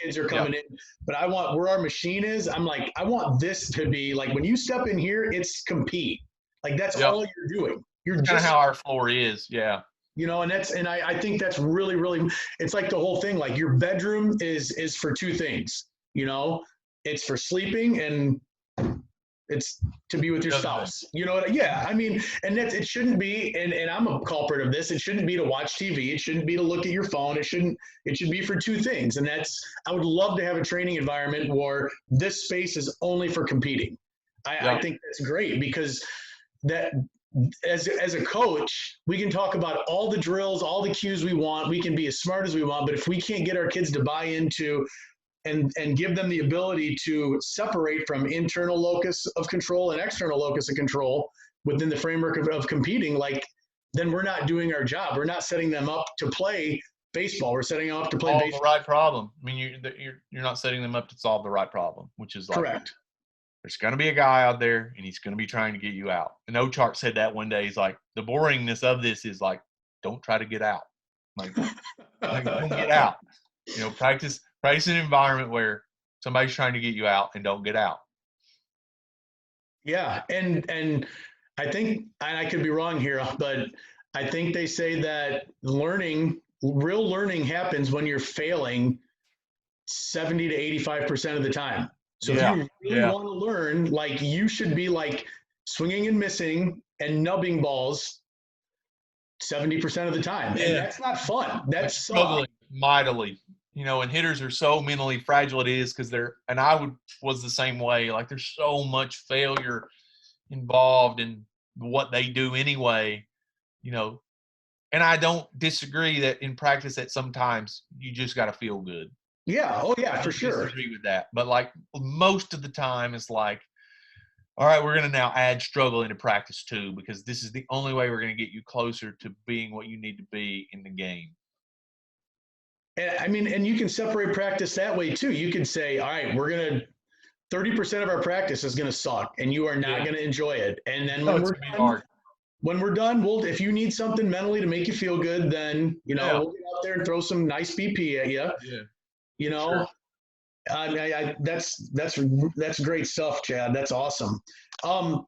Speaker 1: Kids are coming in, but I want, where our machine is, I'm like, I want this to be like, when you step in here, it's compete. Like, that's all you're doing. You're
Speaker 2: just kind of how our floor is. Yeah.
Speaker 1: And I think that's really, really, it's like the whole thing. Like, your bedroom is for two things. It's for sleeping, and it's to be with your spouse. And it shouldn't be, and I'm a culprit of this, it shouldn't be to watch TV. It shouldn't be to look at your phone. It should be for two things. And I would love to have a training environment where this space is only for competing. I think that's great, because that, as a coach, we can talk about all the drills, all the cues we want. We can be as smart as we want, but if we can't get our kids to buy into and give them the ability to separate from internal locus of control and external locus of control within the framework of competing, like, then we're not doing our job. We're not setting them up to play baseball. We're setting them up to play baseball.
Speaker 2: The right problem. I mean, you're not setting them up to solve the right problem, which is, like,
Speaker 1: correct.
Speaker 2: There's going to be a guy out there, and he's going to be trying to get you out. And Ochart said that one day. He's like, the boringness of this is, like, don't try to get out. Like don't get out. Practice an environment where somebody's trying to get you out, and don't get out.
Speaker 1: Yeah, and I think, and I could be wrong here, but I think they say that real learning happens when you're failing 70 to 85% of the time. So if
Speaker 2: Yeah.
Speaker 1: you really
Speaker 2: Yeah.
Speaker 1: want to learn, like you should be like swinging and missing and nubbing balls 70% of the time. And
Speaker 2: Yeah.
Speaker 1: that's not fun. That
Speaker 2: Like
Speaker 1: sucks.
Speaker 2: struggling mightily, and hitters are so mentally fragile it is because and was the same way. Like there's so much failure involved in what they do anyway, you know. And I don't disagree that in practice that sometimes you just got to feel good.
Speaker 1: Yeah. Oh,
Speaker 2: I
Speaker 1: yeah, for
Speaker 2: don't
Speaker 1: sure.
Speaker 2: disagree with that. But like most of the time, it's like, all right, we're going to now add struggle into practice too, because this is the only way we're going to get you closer to being what you need to be in the game.
Speaker 1: And I mean, and you can separate practice that way too. You could say, all right, we're going to 30% of our practice is going to suck and you are not
Speaker 2: Yeah.
Speaker 1: going to enjoy it. And then
Speaker 2: No,
Speaker 1: when
Speaker 2: it's
Speaker 1: we're
Speaker 2: going to be
Speaker 1: done,
Speaker 2: hard.
Speaker 1: if you need something mentally to make you feel good, then,
Speaker 2: Yeah.
Speaker 1: we'll get out there and throw some nice BP at you.
Speaker 2: Yeah.
Speaker 1: You
Speaker 2: For sure.
Speaker 1: know, that's great stuff, Chad. That's awesome. Um,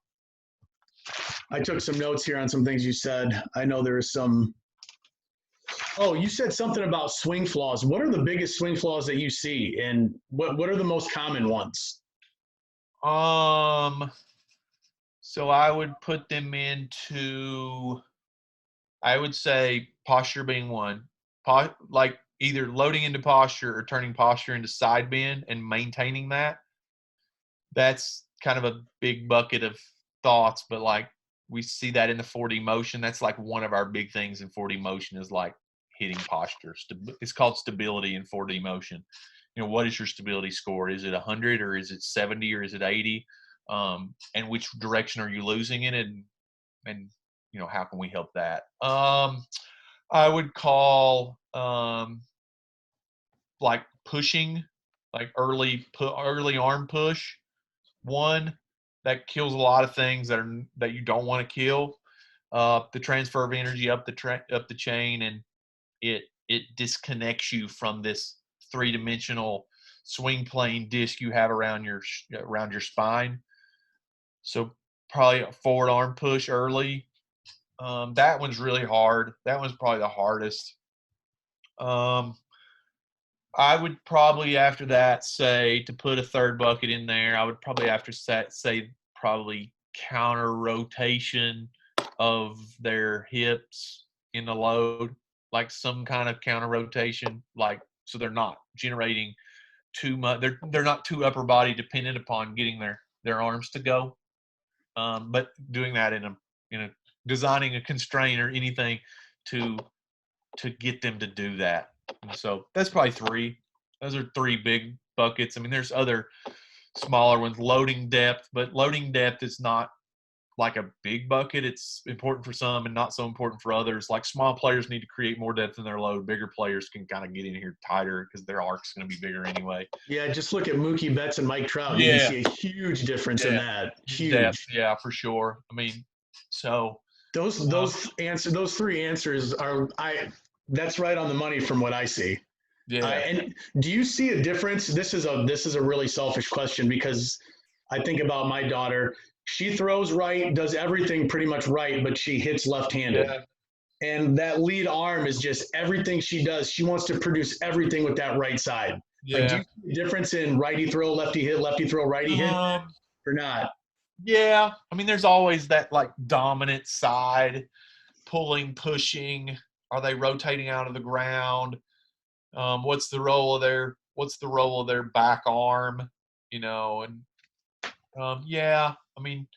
Speaker 1: I took some notes here on some things you said. I know there is some. Oh, you said something about swing flaws. What are the biggest swing flaws that you see, and what are the most common ones?
Speaker 2: Um, so I would put them into, I would say posture being one. Like either loading into posture or turning posture into side bend and maintaining that. That's kind of a big bucket of thoughts, but like we see that in the 4D motion. That's like one of our big things in 4D motion is like hitting posture. It's called stability in 4D motion. What is your stability score? Is it 100 or is it 70 or is it 80? And which direction are you losing in it? And how can we help that? I would call like pushing, like early arm push one that kills a lot of things that you don't want to kill. The transfer of energy up the chain, and it disconnects you from this three-dimensional swing plane disc you have around your spine. So probably a forward arm push early. That one's really hard. That one's probably the hardest. Um, I would probably after that say to put a third bucket in there. I would probably after say probably counter rotation of their hips in the load, like some kind of counter rotation, like so they're not generating too much. They're not too upper body dependent upon getting their arms to go. But doing that in a designing a constraint or anything to get them to do that. And so that's probably three. Those are three big buckets. I mean, there's other smaller ones, loading depth, but loading depth is not like a big bucket. It's important for some and not so important for others. Like small players need to create more depth in their load. Bigger players can kind of get in here tighter because their arc's going to be bigger anyway.
Speaker 1: Yeah, just look at Mookie Betts and Mike Trout. You can
Speaker 2: Yeah,
Speaker 1: see a huge difference in
Speaker 2: yeah,
Speaker 1: that.
Speaker 2: depth,
Speaker 1: Huge.
Speaker 2: yeah, for sure. I mean, so um,
Speaker 1: Those three answers are I. That's right on the money from what I see.
Speaker 2: yeah,
Speaker 1: And do you see a difference? This is a really selfish question because I think about my daughter. She throws right, does everything pretty much right, but she hits left-handed.
Speaker 2: yeah,
Speaker 1: And that lead arm is just everything she does. She wants to produce everything with that right side. Like, do
Speaker 2: yeah.
Speaker 1: you see a difference in righty throw, lefty throw, righty hit,
Speaker 2: Um,
Speaker 1: or not?
Speaker 2: Yeah, I mean, there's always that like dominant side, pulling, pushing. Are they rotating out of the ground? What's the role of their back arm? And yeah, I mean,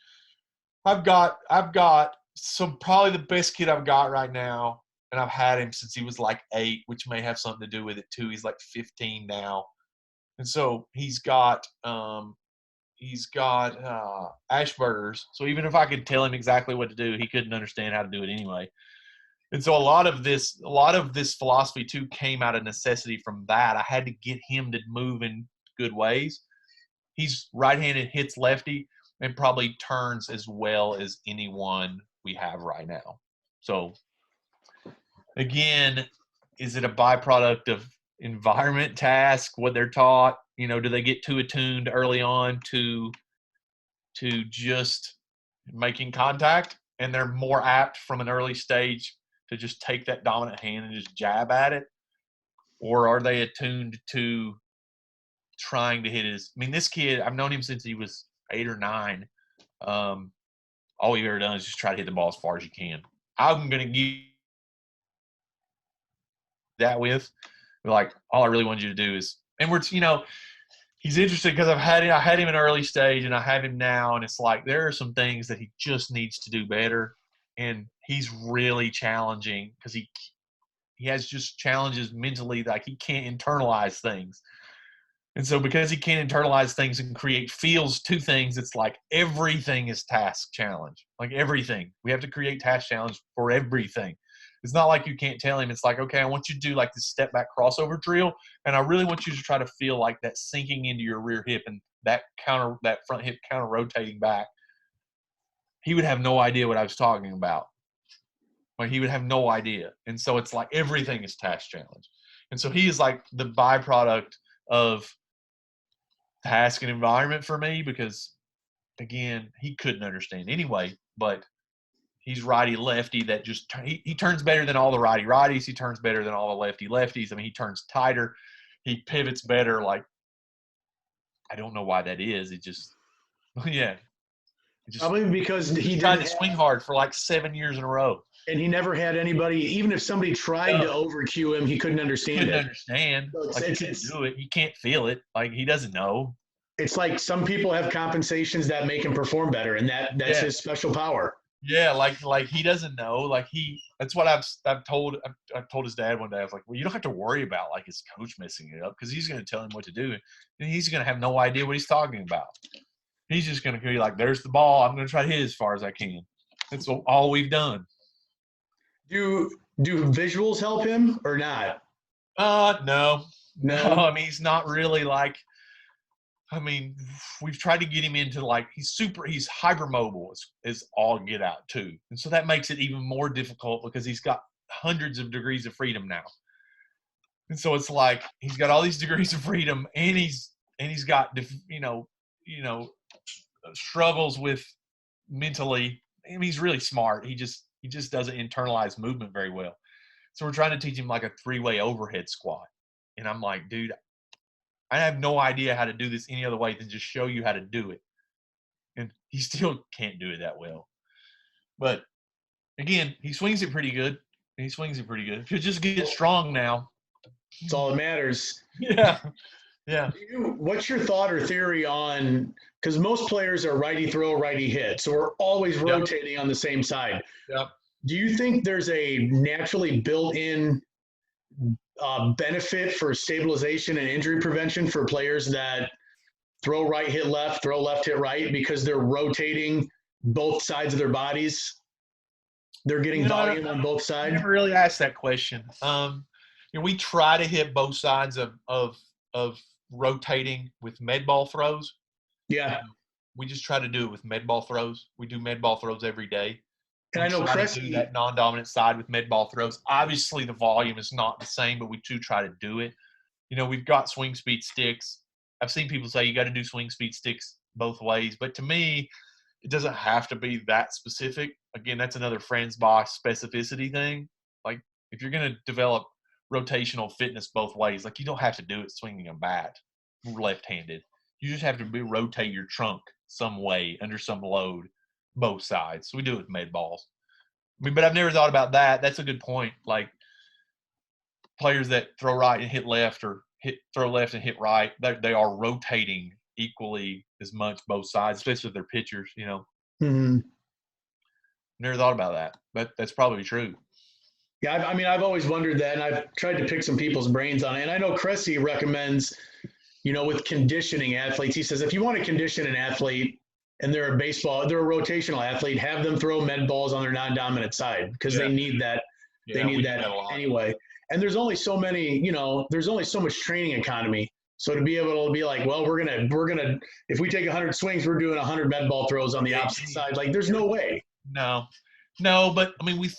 Speaker 2: I've got some probably the best kid I've got right now, and I've had him since he was like 8, which may have something to do with it too. He's like 15 now, and so he's got Ashburgers. So even if I could tell him exactly what to do, he couldn't understand how to do it anyway. And so a lot of this philosophy too came out of necessity from that. I had to get him to move in good ways. He's right-handed, hits lefty, and probably turns as well as anyone we have right now. So again, is it a byproduct of environment, task, what they're taught? Do they get too attuned early on to just making contact, and they're more apt from an early stage to just take that dominant hand and just jab at it? Or are they attuned to trying to hit his. I mean, this kid, I've known him since he was 8 or 9. All he's ever done is just try to hit the ball as far as you can. I'm going to give that with, like, all I really want you to do is, and we're, he's interested because I had him in early stage and I have him now, and it's like there are some things that he just needs to do better, and he's really challenging because he has just challenges mentally, like he can't internalize things. And so because he can't internalize things and create feels to things, it's like everything is task challenge. Like everything. We have to create task challenge for everything. It's not like you can't tell him. It's like, okay, I want you to do like this step back crossover drill, and I really want you to try to feel like that sinking into your rear hip and that front hip counter rotating back. He would have no idea what I was talking about. Like he would have no idea. And so it's like everything is task challenge. And so he is like the byproduct of task and environment for me because, again, he couldn't understand anyway, but he's righty-lefty that just he turns better than all the righty-righties. He turns better than all the lefty-lefties. I mean, he turns tighter. He pivots better. Like, I don't know why that is. It just – yeah.
Speaker 1: Probably because he
Speaker 2: tried to swing hard for like 7 years in a row.
Speaker 1: And he never had anybody, even if somebody tried to overcue him, he couldn't understand it.
Speaker 2: Understand. So like he couldn't do it. He can't feel it. Like he doesn't know.
Speaker 1: It's like some people have compensations that make him perform better, and that's his special power.
Speaker 2: Yeah, like he doesn't know. Like that's what I've told his dad one day. I was like, well, you don't have to worry about like his coach messing it up because he's going to tell him what to do, and he's going to have no idea what he's talking about. He's just going to be like, there's the ball. I'm going to try to hit as far as I can. That's all we've done.
Speaker 1: Do visuals help him or not?
Speaker 2: No. I mean, he's not really like. I mean, we've tried to get him into like he's hypermobile is all get out too, and so that makes it even more difficult because he's got hundreds of degrees of freedom now, and so it's like he's got all these degrees of freedom, and he's got struggles with mentally. I mean, he's really smart. He just doesn't internalize movement very well. So we're trying to teach him like a 3-way overhead squat. And I'm like, dude, I have no idea how to do this any other way than just show you how to do it. And he still can't do it that well. But again, he swings it pretty good. If he'll just get strong now.
Speaker 1: That's all that matters.
Speaker 2: Yeah. Yeah.
Speaker 1: What's your thought or theory on, because most players are righty throw, righty hit, so we're always rotating on the same side.
Speaker 2: Yep.
Speaker 1: Do you think there's a naturally built-in benefit for stabilization and injury prevention for players that throw right, hit left, throw left, hit right, because they're rotating both sides of their bodies? They're getting volume on both sides?
Speaker 2: I never really asked that question. We try to hit both sides of rotating with med ball throws.
Speaker 1: Yeah.
Speaker 2: We just try to do it with med ball throws. We do med ball throws every day.
Speaker 1: And I know Chris
Speaker 2: do that non-dominant side with med ball throws. Obviously, the volume is not the same, but we do try to do it. We've got swing speed sticks. I've seen people say you got to do swing speed sticks both ways, but to me, it doesn't have to be that specific. Again, that's another Franz Bosch specificity thing. Like if you're going to develop rotational fitness both ways, like you don't have to do it swinging a bat left-handed. You just have to rotate your trunk some way under some load, both sides. So we do it with med balls. I mean, but I've never thought about that. That's a good point. Like players that throw right and hit left or throw left and hit right, they are rotating equally as much both sides, especially if they're pitchers,
Speaker 1: Mm-hmm.
Speaker 2: Never thought about that, but that's probably true.
Speaker 1: Yeah, I mean, I've always wondered that, and I've tried to pick some people's brains on it. And I know Cressy recommends, with conditioning athletes, he says if you want to condition an athlete and they're a rotational athlete, have them throw med balls on their non-dominant side because they need that. They need that anyway. And there's only so many, there's only so much training economy. So to be able to be like, well, we're gonna, if we take 100 swings, we're doing 100 med ball throws on the opposite side. Like, there's no way.
Speaker 2: No, but I mean, we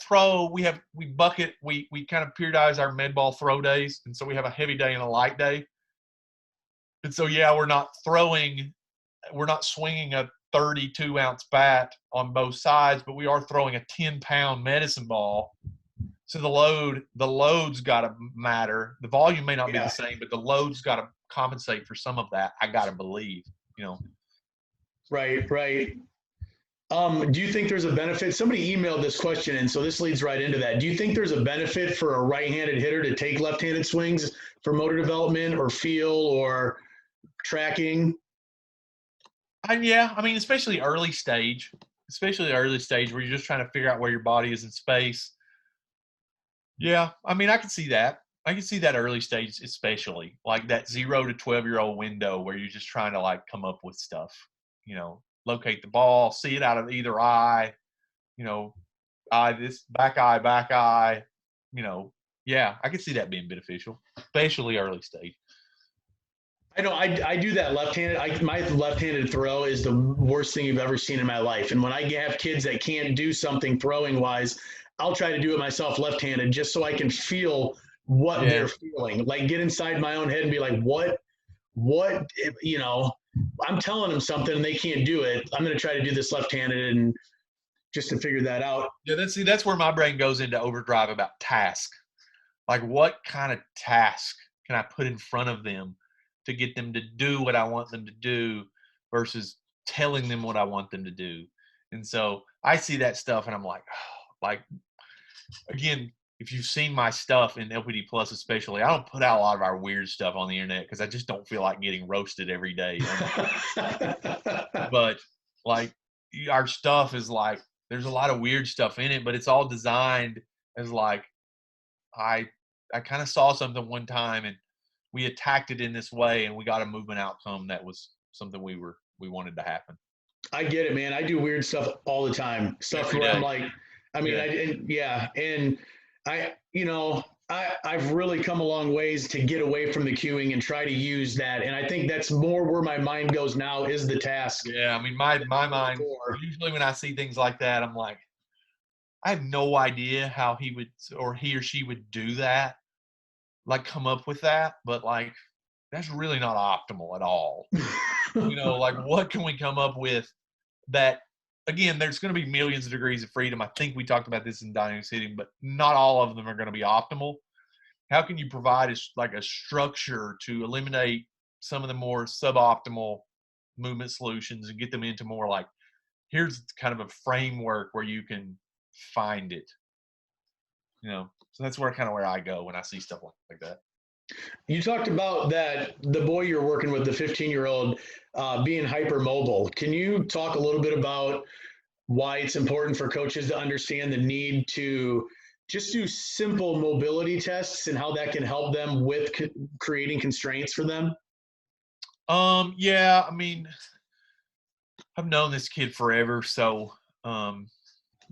Speaker 2: bucket, we kind of periodize our med ball throw days. And so we have a heavy day and a light day. And so, we're not swinging a 32-ounce bat on both sides, but we are throwing a 10-pound medicine ball. So the load's got to matter. The volume may not be the same, but the load's got to compensate for some of that. I got to believe, you know.
Speaker 1: Right, right. Do you think there's a benefit? Somebody emailed this question, and so this leads right into that. Do you think there's a benefit for a right-handed hitter to take left-handed swings for motor development or feel or tracking?
Speaker 2: Yeah, I mean, especially early stage where you're just trying to figure out where your body is in space. Yeah, I mean, I can see that. I can see that early stage, especially like that 0 to 12-year-old window where you're just trying to like come up with stuff, locate the ball, see it out of either eye, you know, back eye, you know. Yeah, I can see that being beneficial, especially early stage.
Speaker 1: I know I do that left-handed. My left-handed throw is the worst thing you've ever seen in my life. And when I have kids that can't do something throwing wise, I'll try to do it myself left-handed just so I can feel what
Speaker 2: Yeah.
Speaker 1: they're feeling. Like get inside my own head and be like, what, I'm telling them something and they can't do it. I'm going to try to do this left-handed and just to figure that out.
Speaker 2: Yeah, that's where my brain goes into overdrive about task. Like, what kind of task can I put in front of them to get them to do what I want them to do versus telling them what I want them to do? And so I see that stuff and I'm like, oh, like, again, if you've seen my stuff in LPD Plus, especially, I don't put out a lot of our weird stuff on the internet because I just don't feel like getting roasted every day. But like, our stuff is like, there's a lot of weird stuff in it, but it's all designed as like, I kind of saw something one time and we attacked it in this way and we got a movement outcome that was something we wanted to happen.
Speaker 1: I get it, man. I do weird stuff all the time. Stuff
Speaker 2: Every
Speaker 1: where I'm
Speaker 2: day.
Speaker 1: like, I mean,
Speaker 2: Yeah.
Speaker 1: and I've really come a long ways to get away from the queuing and try to use that. And I think that's more where my mind goes now is the task.
Speaker 2: Yeah. I mean, my mind, usually when I see things like that, I'm like, I have no idea how he or she would do that, like come up with that, but like, that's really not optimal at all. Like what can we come up with that, again, there's going to be millions of degrees of freedom. I think we talked about this in dining sitting, but not all of them are going to be optimal. How can you provide a structure to eliminate some of the more suboptimal movement solutions and get them into more like, here's kind of a framework where you can find it, so that's where I go when I see stuff like that.
Speaker 1: You talked about that the boy you're working with, the 15-year-old, being hypermobile. Can you talk a little bit about why it's important for coaches to understand the need to just do simple mobility tests and how that can help them with creating constraints for them?
Speaker 2: Yeah, I mean, I've known this kid forever, so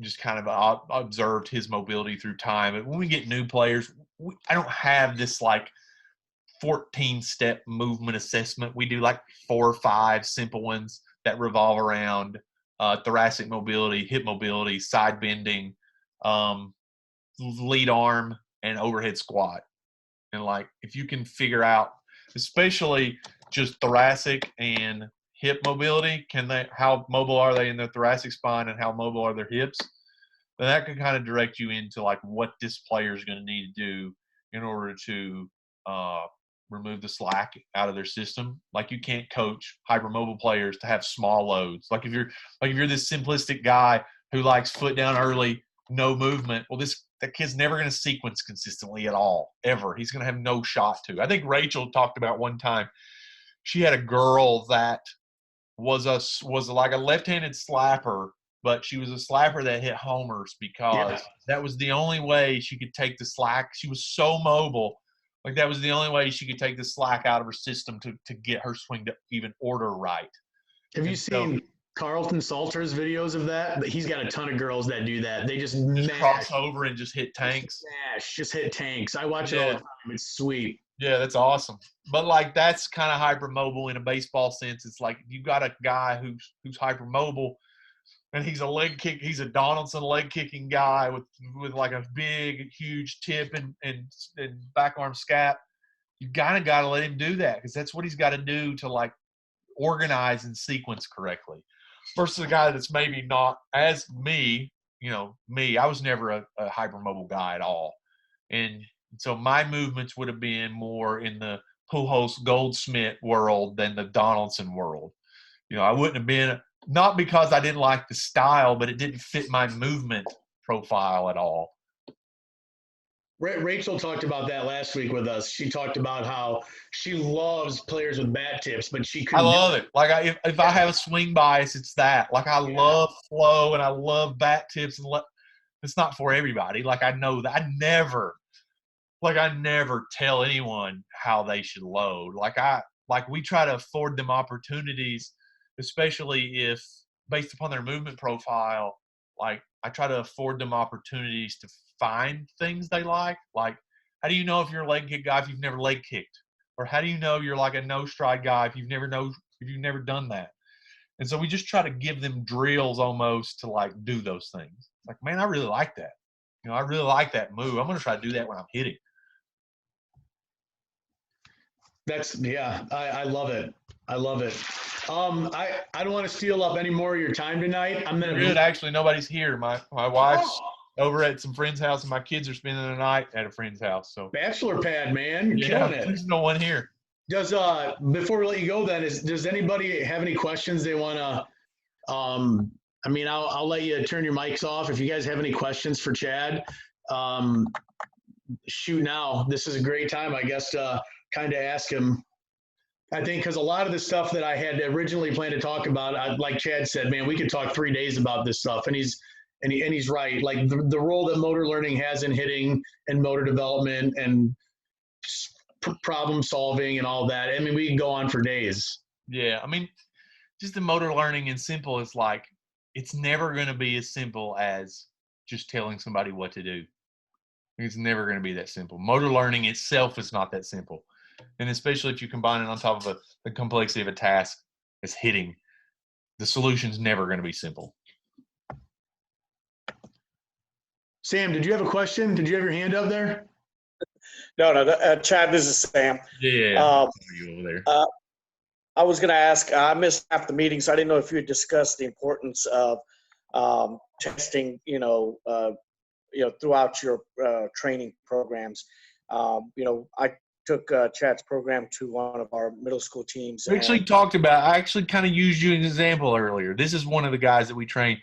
Speaker 2: just kind of observed his mobility through time. And when we get new players, I don't have this like 14-step movement assessment. We do like 4 or 5 simple ones that revolve around thoracic mobility, hip mobility, side bending, lead arm, and overhead squat. And like, if you can figure out, especially just thoracic and hip mobility, how mobile are they in their thoracic spine and how mobile are their hips? Then that can kind of direct you into like what this player is going to need to do in order to remove the slack out of their system. Like, you can't coach hypermobile players to have small loads. Like if you're this simplistic guy who likes foot down early, no movement, well, that kid's never going to sequence consistently at all, ever. He's going to have no shot to. I think Rachel talked about one time, she had a girl that was like a left-handed slapper, but she was a slapper that hit homers because that was the only way she could take the slack. She was so mobile. Like, that was the only way she could take the slack out of her system to get her swing to even order right.
Speaker 1: Have you seen Carlton Salter's videos of that? He's got a ton of girls that do that. They just
Speaker 2: cross over and just hit tanks.
Speaker 1: Just hit tanks. I watch it all the time. It's sweet.
Speaker 2: Yeah, that's awesome. But like, that's kind of hypermobile in a baseball sense. It's like you got a guy who's hypermobile, and he's a Donaldson leg kicking guy with like a big, huge tip and back arm scap. You got to let him do that because that's what he's got to do to like organize and sequence correctly. Versus a guy that's maybe not as me. I was never a hypermobile guy at all, and so my movements would have been more in the Pujols Goldsmith world than the Donaldson world. I wouldn't have been, not because I didn't like the style, but it didn't fit my movement profile at all.
Speaker 1: Rachel talked about that last week with us. She talked about how she loves players with bat tips, but she
Speaker 2: I
Speaker 1: couldn't.
Speaker 2: love it. Like if I have a swing bias, it's that. Like I love flow and I love bat tips, and it's not for everybody. Like I know that I never tell anyone how they should load. Like we try to afford them opportunities, especially if based upon their movement profile. Like I try to afford them opportunities to find things they like. Like, how do you know if you're a leg kick guy if you've never leg kicked? Or how do you know you're like a no stride guy if you've never done that? And so we just try to give them drills almost to like do those things. Like, man, I really like that. I really like that move. I'm going to try to do that when I'm hitting.
Speaker 1: I love it. I love it. I don't want to steal up any more of your time tonight. I'm gonna
Speaker 2: Good. Actually, nobody's here. My wife's over at some friend's house, and my kids are spending the night at a friend's house. So
Speaker 1: bachelor pad, man, you're killing it.
Speaker 2: There's no one here.
Speaker 1: Does before we let you go, then does anybody have any questions they want to? I mean, I'll let you turn your mics off if you guys have any questions for Chad. Shoot now. This is a great time, I guess, to kind of ask him. I think because a lot of the stuff that I had originally planned to talk about, like Chad said, man, we could talk 3 days about this stuff, and he's right. Like the role that motor learning has in hitting and motor development and problem solving and all that. I mean, we can go on for days.
Speaker 2: Yeah, I mean, just the motor learning in simple is like it's never going to be as simple as just telling somebody what to do. It's never going to be that simple. Motor learning itself is not that simple. And especially if you combine it on top of the complexity of a task as hitting, the solution's never going to be simple.
Speaker 1: Sam, did you have a question? Did you have your hand up there?
Speaker 3: No, Chad, this is Sam.
Speaker 2: Yeah. You over there.
Speaker 3: I was going to ask, I missed half the meeting, so I didn't know if you had discussed the importance of testing, throughout your training programs. I took Chad's program to one of our middle school teams.
Speaker 2: I actually kind of used you as an example earlier. This is one of the guys that we trained.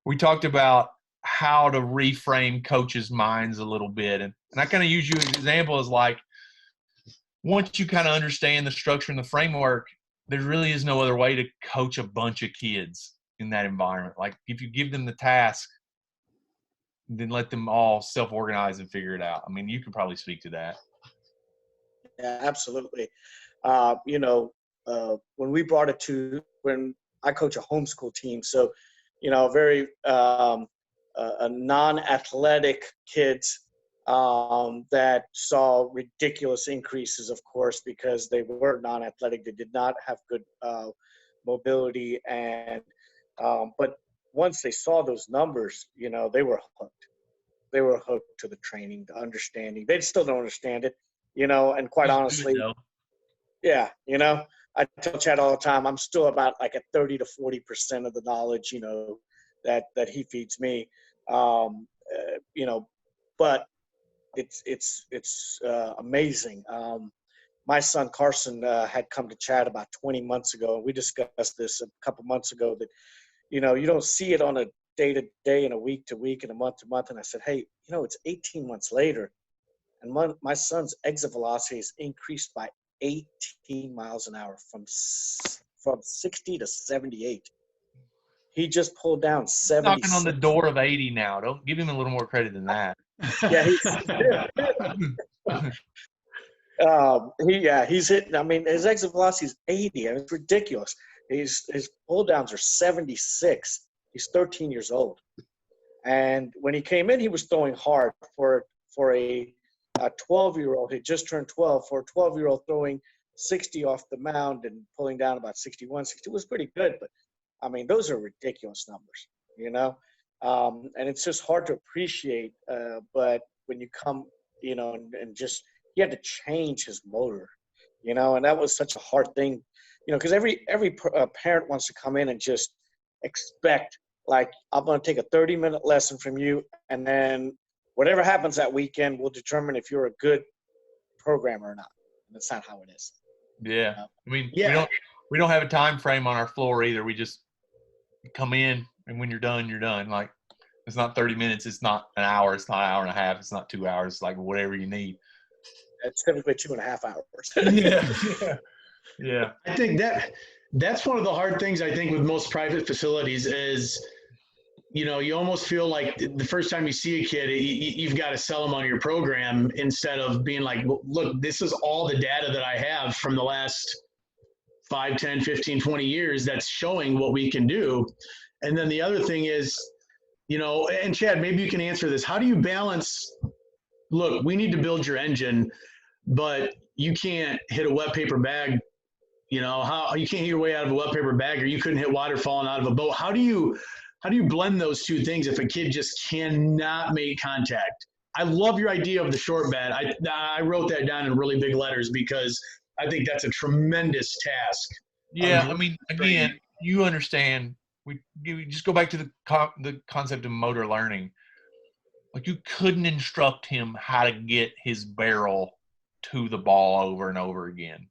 Speaker 2: We talked about how to reframe coaches' minds a little bit. And I kind of use you as an example as like, once you kind of understand the structure and the framework, there really is no other way to coach a bunch of kids in that environment. Like if you give them the task, then let them all self-organize and figure it out. I mean, you could probably speak to that.
Speaker 3: Yeah, absolutely. When we brought it to when I coach a homeschool team, so very non-athletic kids that saw ridiculous increases, of course, because they were non-athletic. They did not have good mobility, and but once they saw those numbers, they were hooked. They were hooked to the training, the understanding. They still don't understand it, and quite honestly, I tell Chad all the time, I'm still about like at 30 to 40% of the knowledge, that he feeds me, but it's amazing. My son Carson had come to Chad about 20 months ago, and we discussed this a couple months ago that, you don't see it on a day to day and a week to week and a month to month. And I said, hey, it's 18 months later, and my son's exit velocity has increased by 18 miles an hour from 60 to 78. He just pulled down 70.
Speaker 2: Knocking on the door of 80 now. Don't give him a little more credit than that.
Speaker 3: He's hitting. I mean, his exit velocity is 80. I mean, it's ridiculous. His pull downs are 76. He's 13 years old, and when he came in, he was throwing hard for a 12-year-old. He just turned 12. For a 12-year-old throwing 60 off the mound and pulling down about 61, 60 was pretty good. But I mean, those are ridiculous numbers, and it's just hard to appreciate. But when you come, and just he had to change his motor, and that was such a hard thing, because every parent wants to come in and just expect, like, I'm going to take a 30-minute lesson from you, and then whatever happens that weekend will determine if you're a good programmer or not. And that's not how it is.
Speaker 2: Yeah. I mean,
Speaker 1: Yeah.
Speaker 2: we don't have a time frame on our floor either. We just come in, and when you're done, you're done. Like, it's not 30 minutes. It's not an hour. It's not an hour and a half. It's not 2 hours. It's like whatever you need.
Speaker 3: It's typically 2.5 hours.
Speaker 2: Yeah. Yeah.
Speaker 1: I think that's one of the hard things I think with most private facilities is, you know, you almost feel like the first time you see a kid, you've got to sell them on your program instead of being like, look, this is all the data that I have from the last 5, 10, 15, 20 years that's showing what we can do. And then the other thing is, you know, and Chad, maybe you can answer this. How do you balance, look, we need to build your engine, but you can't hit a wet paper bag. You know, how you can't hit your way out of a wet paper bag, or you couldn't hit water falling out of a boat. How do you blend those two things if a kid just cannot make contact? I love your idea of the short bat. I wrote that down in really big letters because I think that's a tremendous task.
Speaker 2: Yeah. I mean, again, you understand. We just go back to the concept of motor learning. Like, you couldn't instruct him how to get his barrel to the ball over and over again.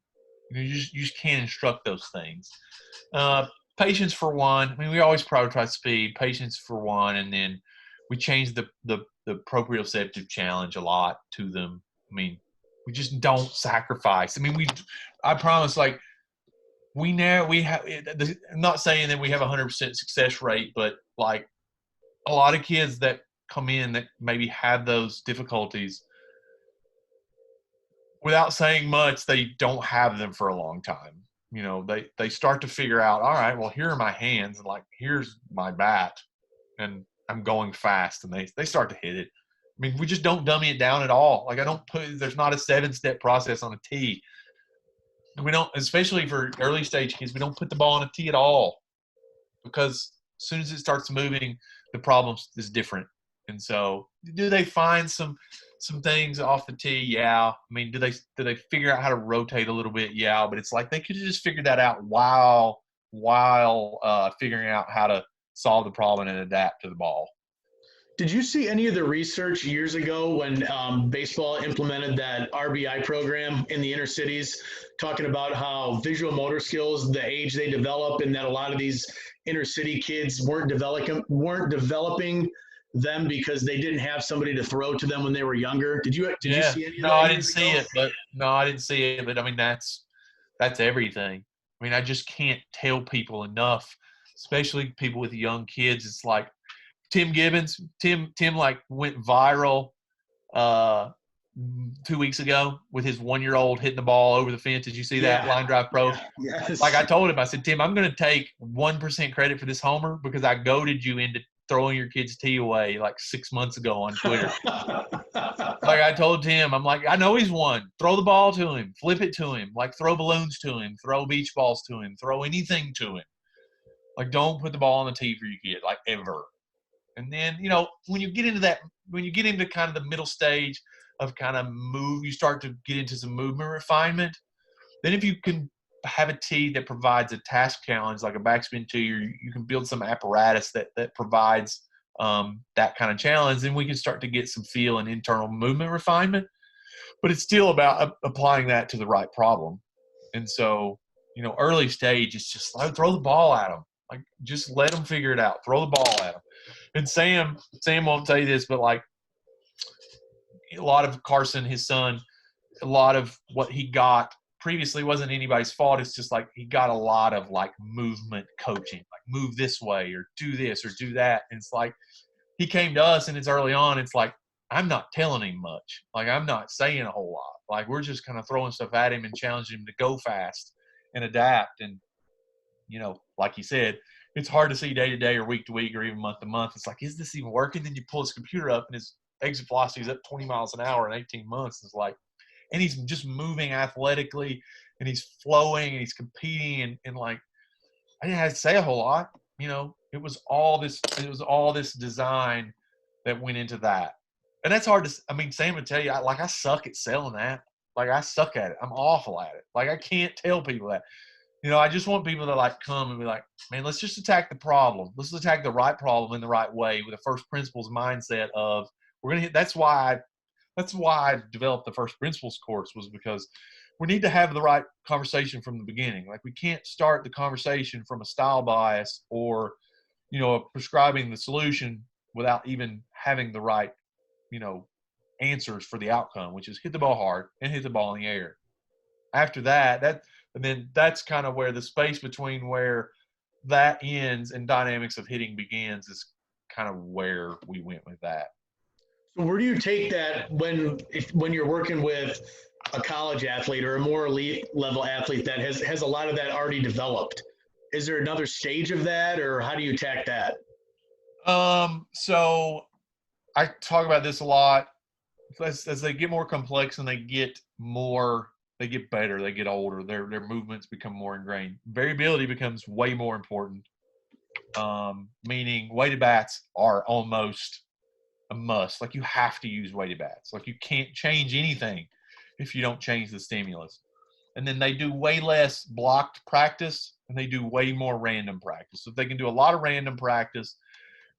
Speaker 2: You just can't instruct those things. Patience for one. I mean, we always prioritize speed, patience for one, and then we change the proprioceptive challenge a lot to them. I mean, we just don't sacrifice. I mean, I promise, like, we have. I'm not saying that we have 100% success rate, but like a lot of kids that come in that maybe have those difficulties, without saying much, they don't have them for a long time. You know, they start to figure out, all right, well, here are my hands, and like, here's my bat, and I'm going fast, and they start to hit it. I mean, we just don't dummy it down at all. Like, there's not a 7-step process on a tee. We don't, especially for early stage kids, we don't put the ball on a tee at all, because as soon as it starts moving, the problem is different. And so, do they find some things off the tee? Yeah. I mean, do they figure out how to rotate a little bit? Yeah. But it's like they could have just figured that out while figuring out how to solve the problem and adapt to the ball.
Speaker 1: Did you see any of the research years ago when baseball implemented that RBI program in the inner cities, talking about how visual motor skills, the age they develop, and that a lot of these inner city kids weren't developing them because they didn't have somebody to throw to them when they were younger? Did you see any of that?
Speaker 2: No, I didn't see it, but I mean, that's everything. I mean, I just can't tell people enough, especially people with young kids. It's like Tim Gibbons. Tim like went viral 2 weeks ago with his 1-year-old hitting the ball over the fence. Did you see that line drive pro?
Speaker 1: Yeah. Yes.
Speaker 2: Like, I told him, I said, Tim, I'm going to take 1% credit for this homer because I goaded you into throwing your kid's tee away like 6 months ago on Twitter. Like, I told Tim, I'm like, I know he's won. Throw the ball to him, flip it to him, like throw balloons to him, throw beach balls to him, throw anything to him. Like, don't put the ball on the tee for your kid, like, ever. And then, you know, when you get into kind of the middle stage of kind of you start to get into some movement refinement. Then if you can have a tee that provides a task challenge, like a backspin tee, you can build some apparatus that provides that kind of challenge, then we can start to get some feel and internal movement refinement. But it's still about applying that to the right problem. And so, you know, early stage, it's just like, throw the ball at them. Like, just let them figure it out. Throw the ball at them. And Sam won't tell you this, but like a lot of Carson, his son, a lot of what he got previously wasn't anybody's fault. It's just like he got a lot of like movement coaching, like move this way or do this or do that. And it's like he came to us, and it's early on. It's like, I'm not telling him much. Like, I'm not saying a whole lot. Like, we're just kind of throwing stuff at him and challenging him to go fast and adapt. And, you know, like you said, it's hard to see day to day or week to week or even month to month. It's like, is this even working? Then you pull his computer up, and his exit velocity is up 20 miles an hour in 18 months. It's like, and he's just moving athletically, and he's flowing, and he's competing, and like, I didn't have to say a whole lot. You know, it was all this design that went into that. And that's hard to, I mean, Sam would tell you, I suck at selling that. Like, I suck at it. I'm awful at it. Like, I can't tell people that. You know, I just want people to like come and be like, man, let's just attack the problem. Let's attack the right problem in the right way with a first principles mindset of we're going to hit. That's why I developed the first principles course, was because we need to have the right conversation from the beginning. Like, we can't start the conversation from a style bias or, prescribing the solution without even having the right, answers for the outcome, which is hit the ball hard and hit the ball in the air. After that, and then that's kind of where the space between where that ends and dynamics of hitting begins is kind of where we went with that.
Speaker 1: So where do you take that when you're working with a college athlete or a more elite level athlete that has a lot of that already developed? Is there another stage of that, or how do you attack that?
Speaker 2: So I talk about this a lot. As they get more complex and they get better, they get older, their movements become more ingrained. Variability becomes way more important. Meaning weighted bats are almost a must. Like, you have to use weighted bats. Like, you can't change anything if you don't change the stimulus. And then they do way less blocked practice and they do way more random practice. So if they can do a lot of random practice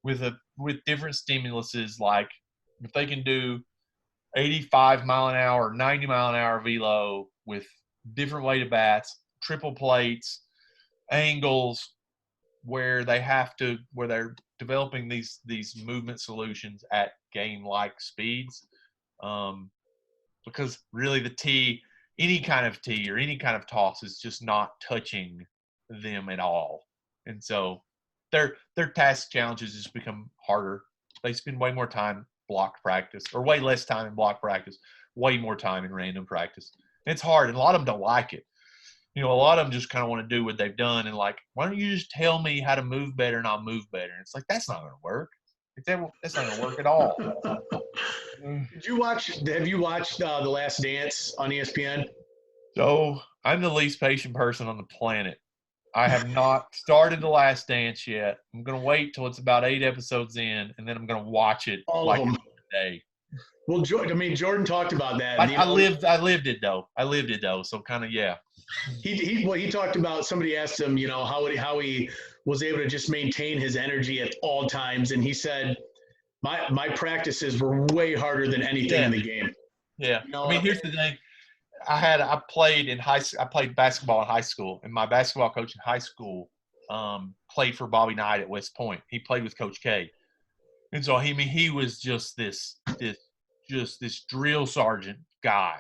Speaker 2: with different stimuluses, like if they can do 85 mile an hour, 90 mile an hour velo with different weighted bats, triple plates, angles, where they're developing these movement solutions at game-like speeds. Because really the tee, any kind of tee or any kind of toss is just not touching them at all. And so their task challenges just become harder. They spend way more time block practice, or way less time in block practice, way more time in random practice. And it's hard, and a lot of them don't like it. A lot of them just kind of want to do what they've done, and like, why don't you just tell me how to move better and I'll move better? And it's like, that's not going to work. That's not going to work at all.
Speaker 1: Have you watched The Last Dance on ESPN?
Speaker 2: So I'm the least patient person on the planet. I have not started The Last Dance yet. I'm going to wait till it's about 8 episodes in, and then I'm going to watch it
Speaker 1: All
Speaker 2: like
Speaker 1: of them.
Speaker 2: today.
Speaker 1: Well, Jordan talked about that.
Speaker 2: I lived it though. So kind of, yeah.
Speaker 1: He talked about, somebody asked him, how he was able to just maintain his energy at all times, and he said, my practices were way harder than anything in the game.
Speaker 2: Yeah. Here's the thing. I played basketball in high school, and my basketball coach in high school played for Bobby Knight at West Point. He played with Coach K. And so he was just this drill sergeant guy.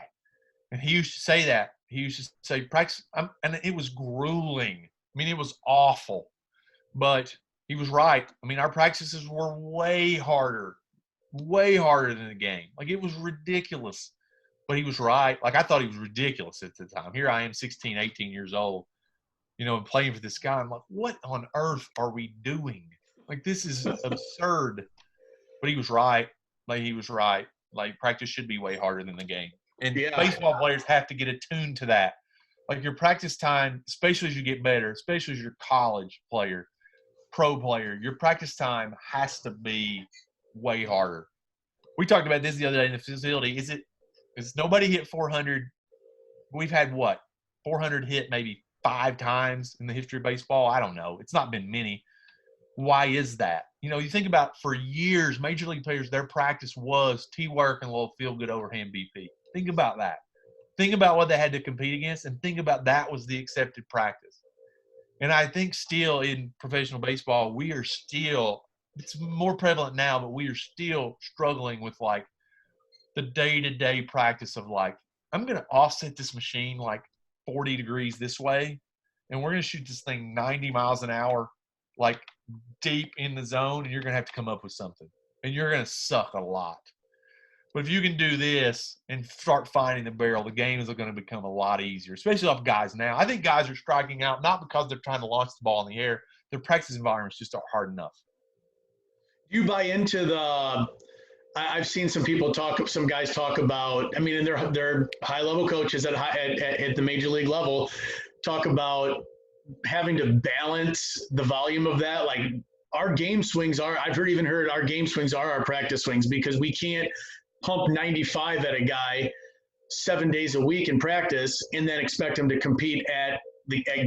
Speaker 2: And he used to say that. He used to say, practice, and it was grueling. It was awful. But he was right. Our practices were way harder than the game. Like, it was ridiculous. But he was right. Like, I thought he was ridiculous at the time. Here I am, 16, 18 years old, and playing for this guy. I'm like, what on earth are we doing? Like, this is absurd. But he was right. Like, practice should be way harder than the game. And baseball players have to get attuned to that. Like, your practice time, especially as you get better, especially as you're a college player, pro player, your practice time has to be way harder. We talked about this the other day in the facility. Is nobody hit 400? We've had 400 hit maybe 5 times in the history of baseball? I don't know. It's not been many. Why is that? You think about, for years, major league players, their practice was T-work and a little feel-good overhand BP. Think about that. Think about what they had to compete against, and think about that was the accepted practice. And I think still in professional baseball, it's more prevalent now, but we are still struggling with, like, the day-to-day practice of, like, I'm going to offset this machine like 40 degrees this way, and we're going to shoot this thing 90 miles an hour, like, deep in the zone, and you're going to have to come up with something. And you're going to suck a lot. But if you can do this and start finding the barrel, the game is going to become a lot easier, especially off guys now. I think guys are striking out not because they're trying to launch the ball in the air. Their practice environments just aren't hard enough.
Speaker 1: Do you buy into I've seen some guys talk about, and they're high-level coaches at the major league level, talk about having to balance the volume of that. Like, our game swings I've heard our game swings are our practice swings, because we can't pump 95 at a guy 7 days a week in practice and then expect him to compete at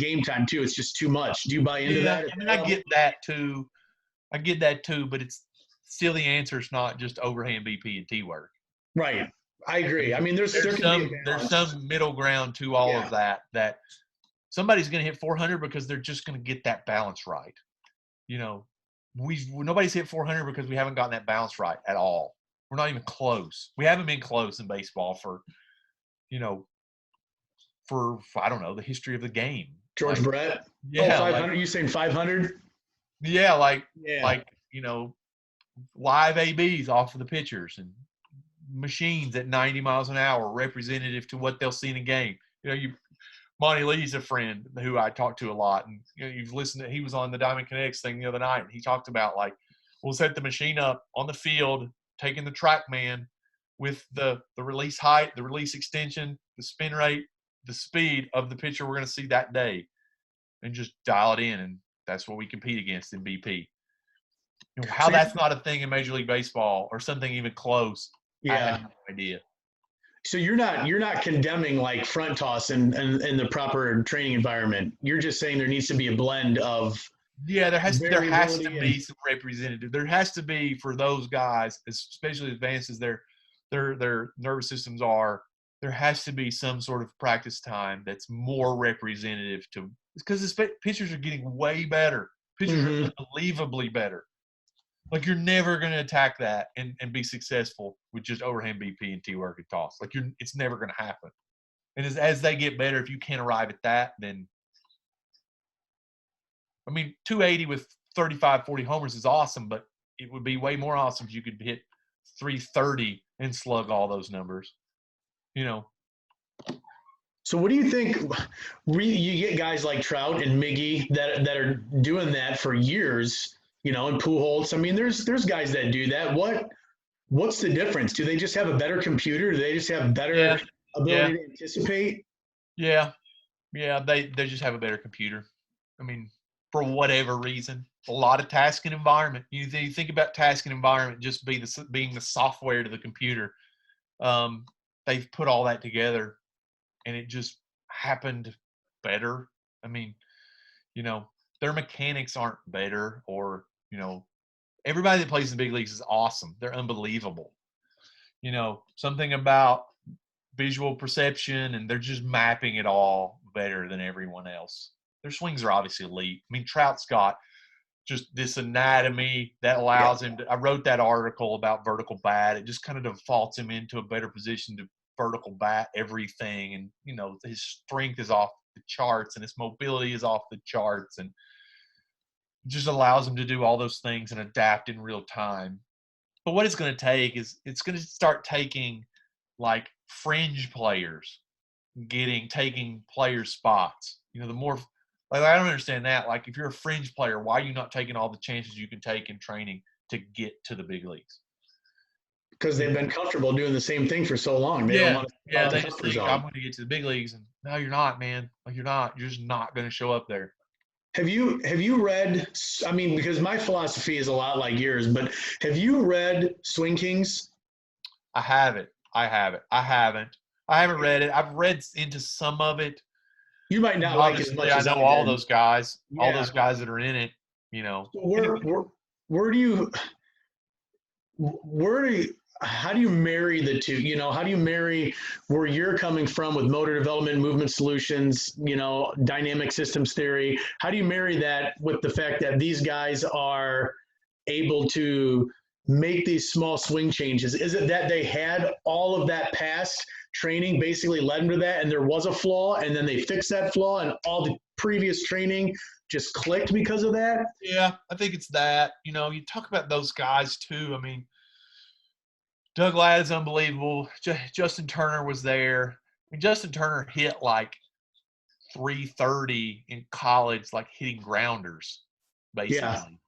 Speaker 1: game time too. It's just too much. Do you buy into that?
Speaker 2: I get that too, but it's still, the answer is not just overhand BP and T-work.
Speaker 1: Right. I agree. I mean, there can be a
Speaker 2: there's
Speaker 1: balance.
Speaker 2: some middle ground to all
Speaker 1: Yeah.
Speaker 2: of that. That somebody's going to hit 400 because they're just going to get that balance right. You know, nobody's hit 400 because we haven't gotten that balance right at all. We're not even close. We haven't been close in baseball for, you know, for I don't know, the history of the game.
Speaker 1: George
Speaker 2: Like,
Speaker 1: Brett. Oh,
Speaker 2: yeah,
Speaker 1: 500. You saying 500?
Speaker 2: yeah,
Speaker 1: Yeah.
Speaker 2: you know, live ABs off of the pitchers and machines at 90 miles an hour, representative to what they'll see in a game. You know, Monty Lee's a friend who I talk to a lot, and you know, you've listened to. He was on the Diamond Connects thing the other night, and he talked about like we'll set the machine up on the field, taking the TrackMan with the release height, the release extension, the spin rate, the speed of the pitcher we're going to see that day, and just dial it in, and that's what we compete against in BP. You know, how
Speaker 1: So
Speaker 2: that's not a thing in Major League Baseball or something even close, I
Speaker 1: yeah.
Speaker 2: have no idea.
Speaker 1: So you're not condemning like front toss and the proper training environment. You're just saying there needs to be a blend of
Speaker 2: Yeah, there has to
Speaker 1: variability and
Speaker 2: be some representative. There has to be for those guys, especially advanced as their nervous systems are. There has to be some sort of practice time that's more representative to because pitchers are getting way better. Pitchers are unbelievably better. Like you're never going to attack that and be successful with just overhand BP and T work and toss. Like it's never going to happen. And as they get better, if you can't arrive at that, then I mean, 280 with 35, 40 homers is awesome, but it would be way more awesome if you could hit 330 and slug all those numbers. You know.
Speaker 1: So what do you think? You get guys like Trout and Miggy that are doing that for years, you know, and Pujols. I mean, there's guys that do that. What's the difference? Do they just have a better computer? Do they just have better ability to anticipate?
Speaker 2: Yeah. They just have a better computer. I mean, for whatever reason, a lot of task and environment. You think about task and environment just being the software to the computer. They've put all that together, and it just happened better. I mean, you know, their mechanics aren't better, or you know, everybody that plays in the big leagues is awesome. They're unbelievable. You know, something about visual perception, and they're just mapping it all better than everyone else. Their swings are obviously elite. I mean, Trout's got just this anatomy that allows him to. I wrote that article about vertical bat. It just kind of defaults him into a better position to vertical bat everything. And, you know, his strength is off the charts and his mobility is off the charts. And just allows him to do all those things and adapt in real time. But what it's going to take is it's going to start taking like fringe players taking players' spots. You know, the more like I don't understand that. Like if you're a fringe player, why are you not taking all the chances you can take in training to get to the big leagues?
Speaker 1: Because they've been comfortable doing the same thing for so long. They don't want to step out
Speaker 2: they
Speaker 1: the
Speaker 2: just
Speaker 1: comfort
Speaker 2: think I'm
Speaker 1: zone.
Speaker 2: going to get to the big leagues, and no, you're not, man. Like you're not. You're just not going to show up there.
Speaker 1: Have you read? I mean, because my philosophy is a lot like yours, but have you read Swing Kings?
Speaker 2: I haven't. I haven't read it. I've read into some of it.
Speaker 1: You might not like it as
Speaker 2: Obviously,
Speaker 1: much
Speaker 2: I
Speaker 1: as
Speaker 2: know
Speaker 1: I
Speaker 2: all
Speaker 1: did.
Speaker 2: those guys,
Speaker 1: Yeah.
Speaker 2: that are in it. You know,
Speaker 1: So where do you where do you how do you marry the two? You know, how do you marry where you're coming from with motor development, movement solutions, you know, dynamic systems theory? How do you marry that with the fact that these guys are able to make these small swing changes? Is it that they had all of that past training basically led them to that, and there was a flaw, and then they fixed that flaw, and all the previous training just clicked because of that?
Speaker 2: yeah, I think it's that. You know, you talk about those guys too. I mean, Doug Ladd is unbelievable. Justin Turner was there. I mean, Justin Turner hit like 330 in college, like hitting grounders,
Speaker 1: Yeah,
Speaker 2: basically.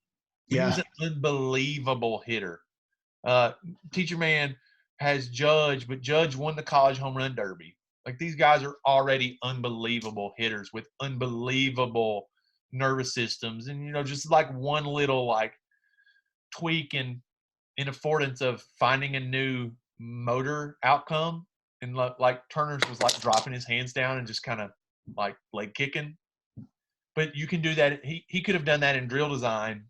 Speaker 2: He was
Speaker 1: yeah,
Speaker 2: an unbelievable hitter. Teacher Man has Judge, but Judge won the college home run derby. Like these guys are already unbelievable hitters with unbelievable nervous systems, and you know, just like one little like tweak in affordance of finding a new motor outcome, and like Turner's was like dropping his hands down and just kind of like leg kicking. But you can do that. He could have done that in drill design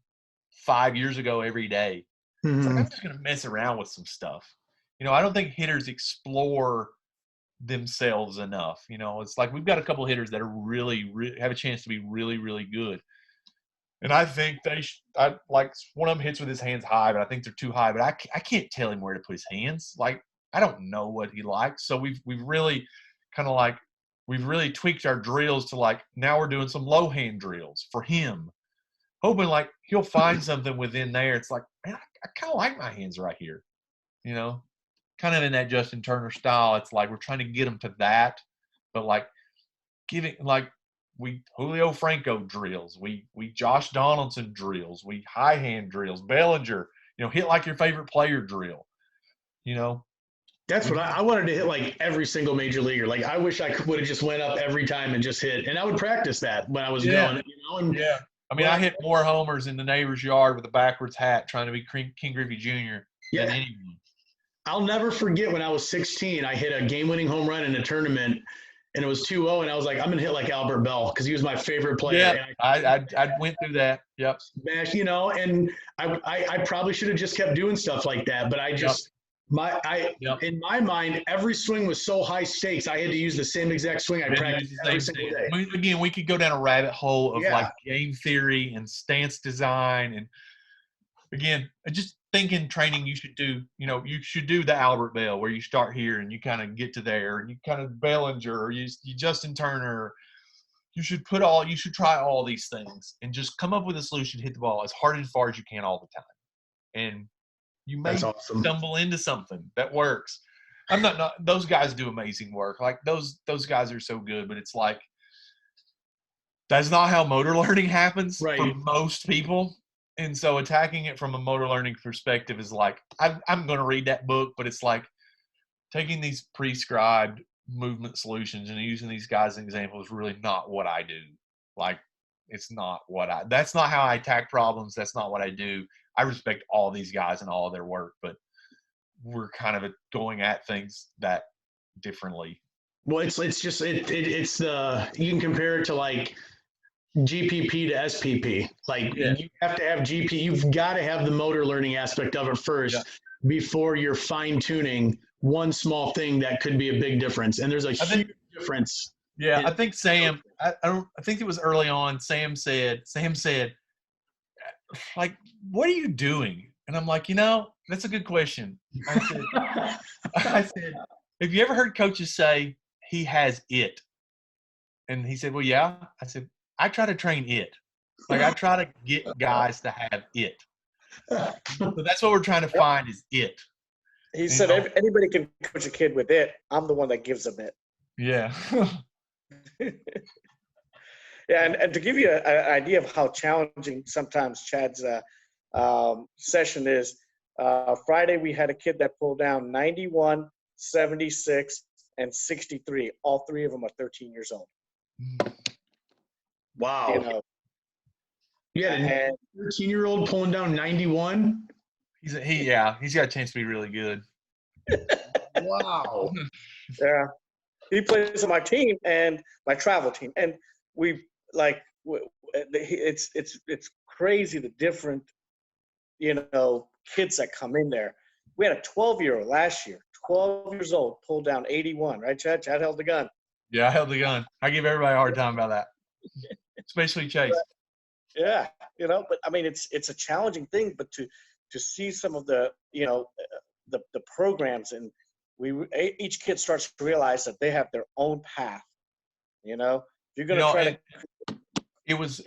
Speaker 2: 5 years ago every day. It's like
Speaker 1: mm-hmm.
Speaker 2: I'm just gonna mess around with some stuff. I don't think hitters explore themselves enough. It's like we've got a couple of hitters that are really have a chance to be really, really good. And I think I like one of them hits with his hands high, but I think they're too high. But I can't tell him where to put his hands. Like, I don't know what he likes. So we've really kind of like we've really tweaked our drills to like now we're doing some low hand drills for him, hoping like he'll find something within there. It's like, man, I kind of like my hands right here, kind of in that Justin Turner style. It's like we're trying to get him to that, but like giving like we Julio Franco drills, we Josh Donaldson drills, we high hand drills, Bellinger, hit like your favorite player drill,
Speaker 1: That's what I wanted to hit like every single major leaguer. Like I wish I would have just went up every time and just hit, and I would practice that when I was going. And,
Speaker 2: yeah. I mean, I hit more homers in the neighbor's yard with a backwards hat trying to be King Griffey Jr. than anyone.
Speaker 1: I'll never forget when I was 16, I hit a game-winning home run in a tournament, and it was 2-0, and I was like, I'm going to hit like Albert Bell because he was my favorite player.
Speaker 2: Yeah, I went through that. Yep.
Speaker 1: Smash, and I probably should have just kept doing stuff like that, but I just in my mind, every swing was so high stakes. I had to use the same exact swing I practiced every single day.
Speaker 2: I mean, again, we could go down a rabbit hole of like game theory and stance design, and again, just thinking training you should do the Albert Bell where you start here and you kind of get to there, and you kind of Bellinger or you Justin Turner. You should try all these things and just come up with a solution to hit the ball as hard and far as you can all the time. And you may stumble into something that works. I'm not those guys do amazing work. Like those guys are so good, but it's like that's not how motor learning happens for most people. And so attacking it from a motor learning perspective is like, I'm going to read that book, but it's like taking these prescribed movement solutions and using these guys as an example is really not what I do. Like, it's not that's not how I attack problems. That's not what I do. I respect all these guys and all of their work, but we're kind of going at things that differently.
Speaker 1: Well, it's just, it's you can compare it to like, GPP to SPP. Like you have to have GP. You've got to have the motor learning aspect of it first before you're fine tuning one small thing that could be a big difference. And there's a huge difference.
Speaker 2: Yeah, I think Sam. I think it was early on. Sam said, like, what are you doing? And I'm like, that's a good question. I said, have you ever heard coaches say he has it? And he said, well, yeah. I said, I try to train it. Like I try to get guys to have it. So that's what we're trying to find is it.
Speaker 3: He said anybody can coach a kid with it. I'm the one that gives them it.
Speaker 2: Yeah.
Speaker 3: Yeah, and to give you an idea of how challenging sometimes Chad's session is, Friday we had a kid that pulled down 91, 76, and 63. All three of them are 13 years old.
Speaker 1: Wow. You had a 13-year-old pulling down 91?
Speaker 2: He's got a chance to be really good.
Speaker 1: Wow.
Speaker 3: Yeah. He plays on my team and my travel team. And it's crazy the different, kids that come in there. We had a 12-year-old last year, 12 years old, pulled down 81, right, Chad? Chad held the gun.
Speaker 2: Yeah, I held the gun. I give everybody a hard time about that. Especially Chase.
Speaker 3: Yeah, but I mean, it's a challenging thing, but to see some of the, the programs, and each kid starts to realize that they have their own path. If you're going to try to.
Speaker 2: It was.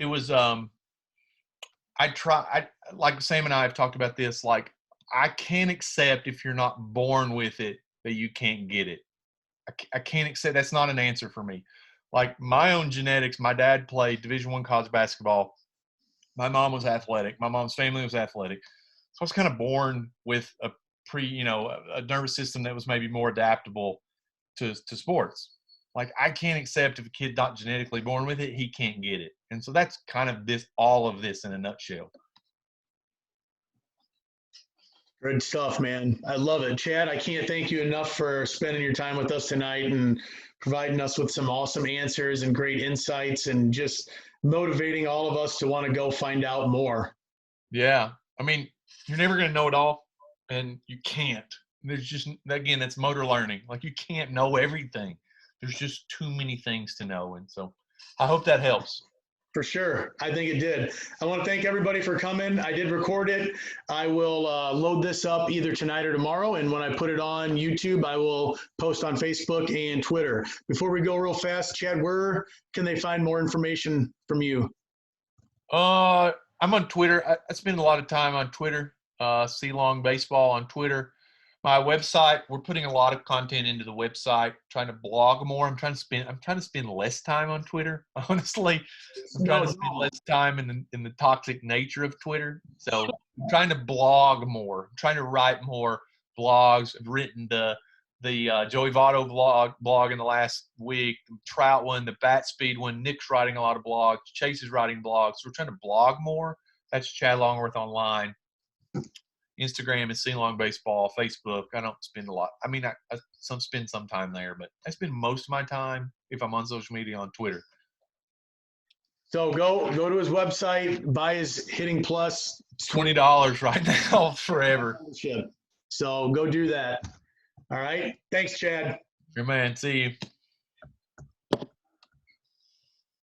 Speaker 2: Like Sam and I have talked about this. Like, I can't accept if you're not born with it that you can't get it. I can't accept. That's not an answer for me. Like my own genetics, my dad played Division I college basketball. My mom was athletic. My mom's family was athletic. So I was kind of born with a nervous system that was maybe more adaptable to sports. Like I can't accept if a kid not genetically born with it, he can't get it. And so that's kind of all of this in a nutshell.
Speaker 1: Good stuff, man. I love it. Chad, I can't thank you enough for spending your time with us tonight and providing us with some awesome answers and great insights and just motivating all of us to want to go find out more.
Speaker 2: Yeah. I mean, you're never going to know it all, and you can't. there's just, again, it's motor learning. Like, you can't know everything. There's just too many things to know. And so I hope that helps.
Speaker 1: For sure. I think it did. I want to thank everybody for coming. I did record it. I will load this up either tonight or tomorrow. And when I put it on YouTube, I will post on Facebook and Twitter. Before we go real fast, Chad, where can they find more information from you?
Speaker 2: I'm on Twitter. I spend a lot of time on Twitter, C Long Baseball on Twitter. My website, we're putting a lot of content into the website, trying to blog more. I'm trying to spend less time on Twitter, honestly. I'm trying to spend less time in the toxic nature of Twitter. So I'm trying to blog more. I'm trying to write more blogs. I've written the Joey Votto blog in the last week, the Trout one, the Bat Speed one. Nick's writing a lot of blogs. Chase is writing blogs. So we're trying to blog more. That's Chad Longworth online. Instagram is C Long Baseball. Facebook, I don't spend a lot. I mean, I spend some time there, but I spend most of my time, if I'm on social media, on Twitter.
Speaker 1: So go to his website, buy his Hitting Plus.
Speaker 2: It's $20 right now forever.
Speaker 1: So go do that. All right. Thanks, Chad.
Speaker 2: Your man. See you.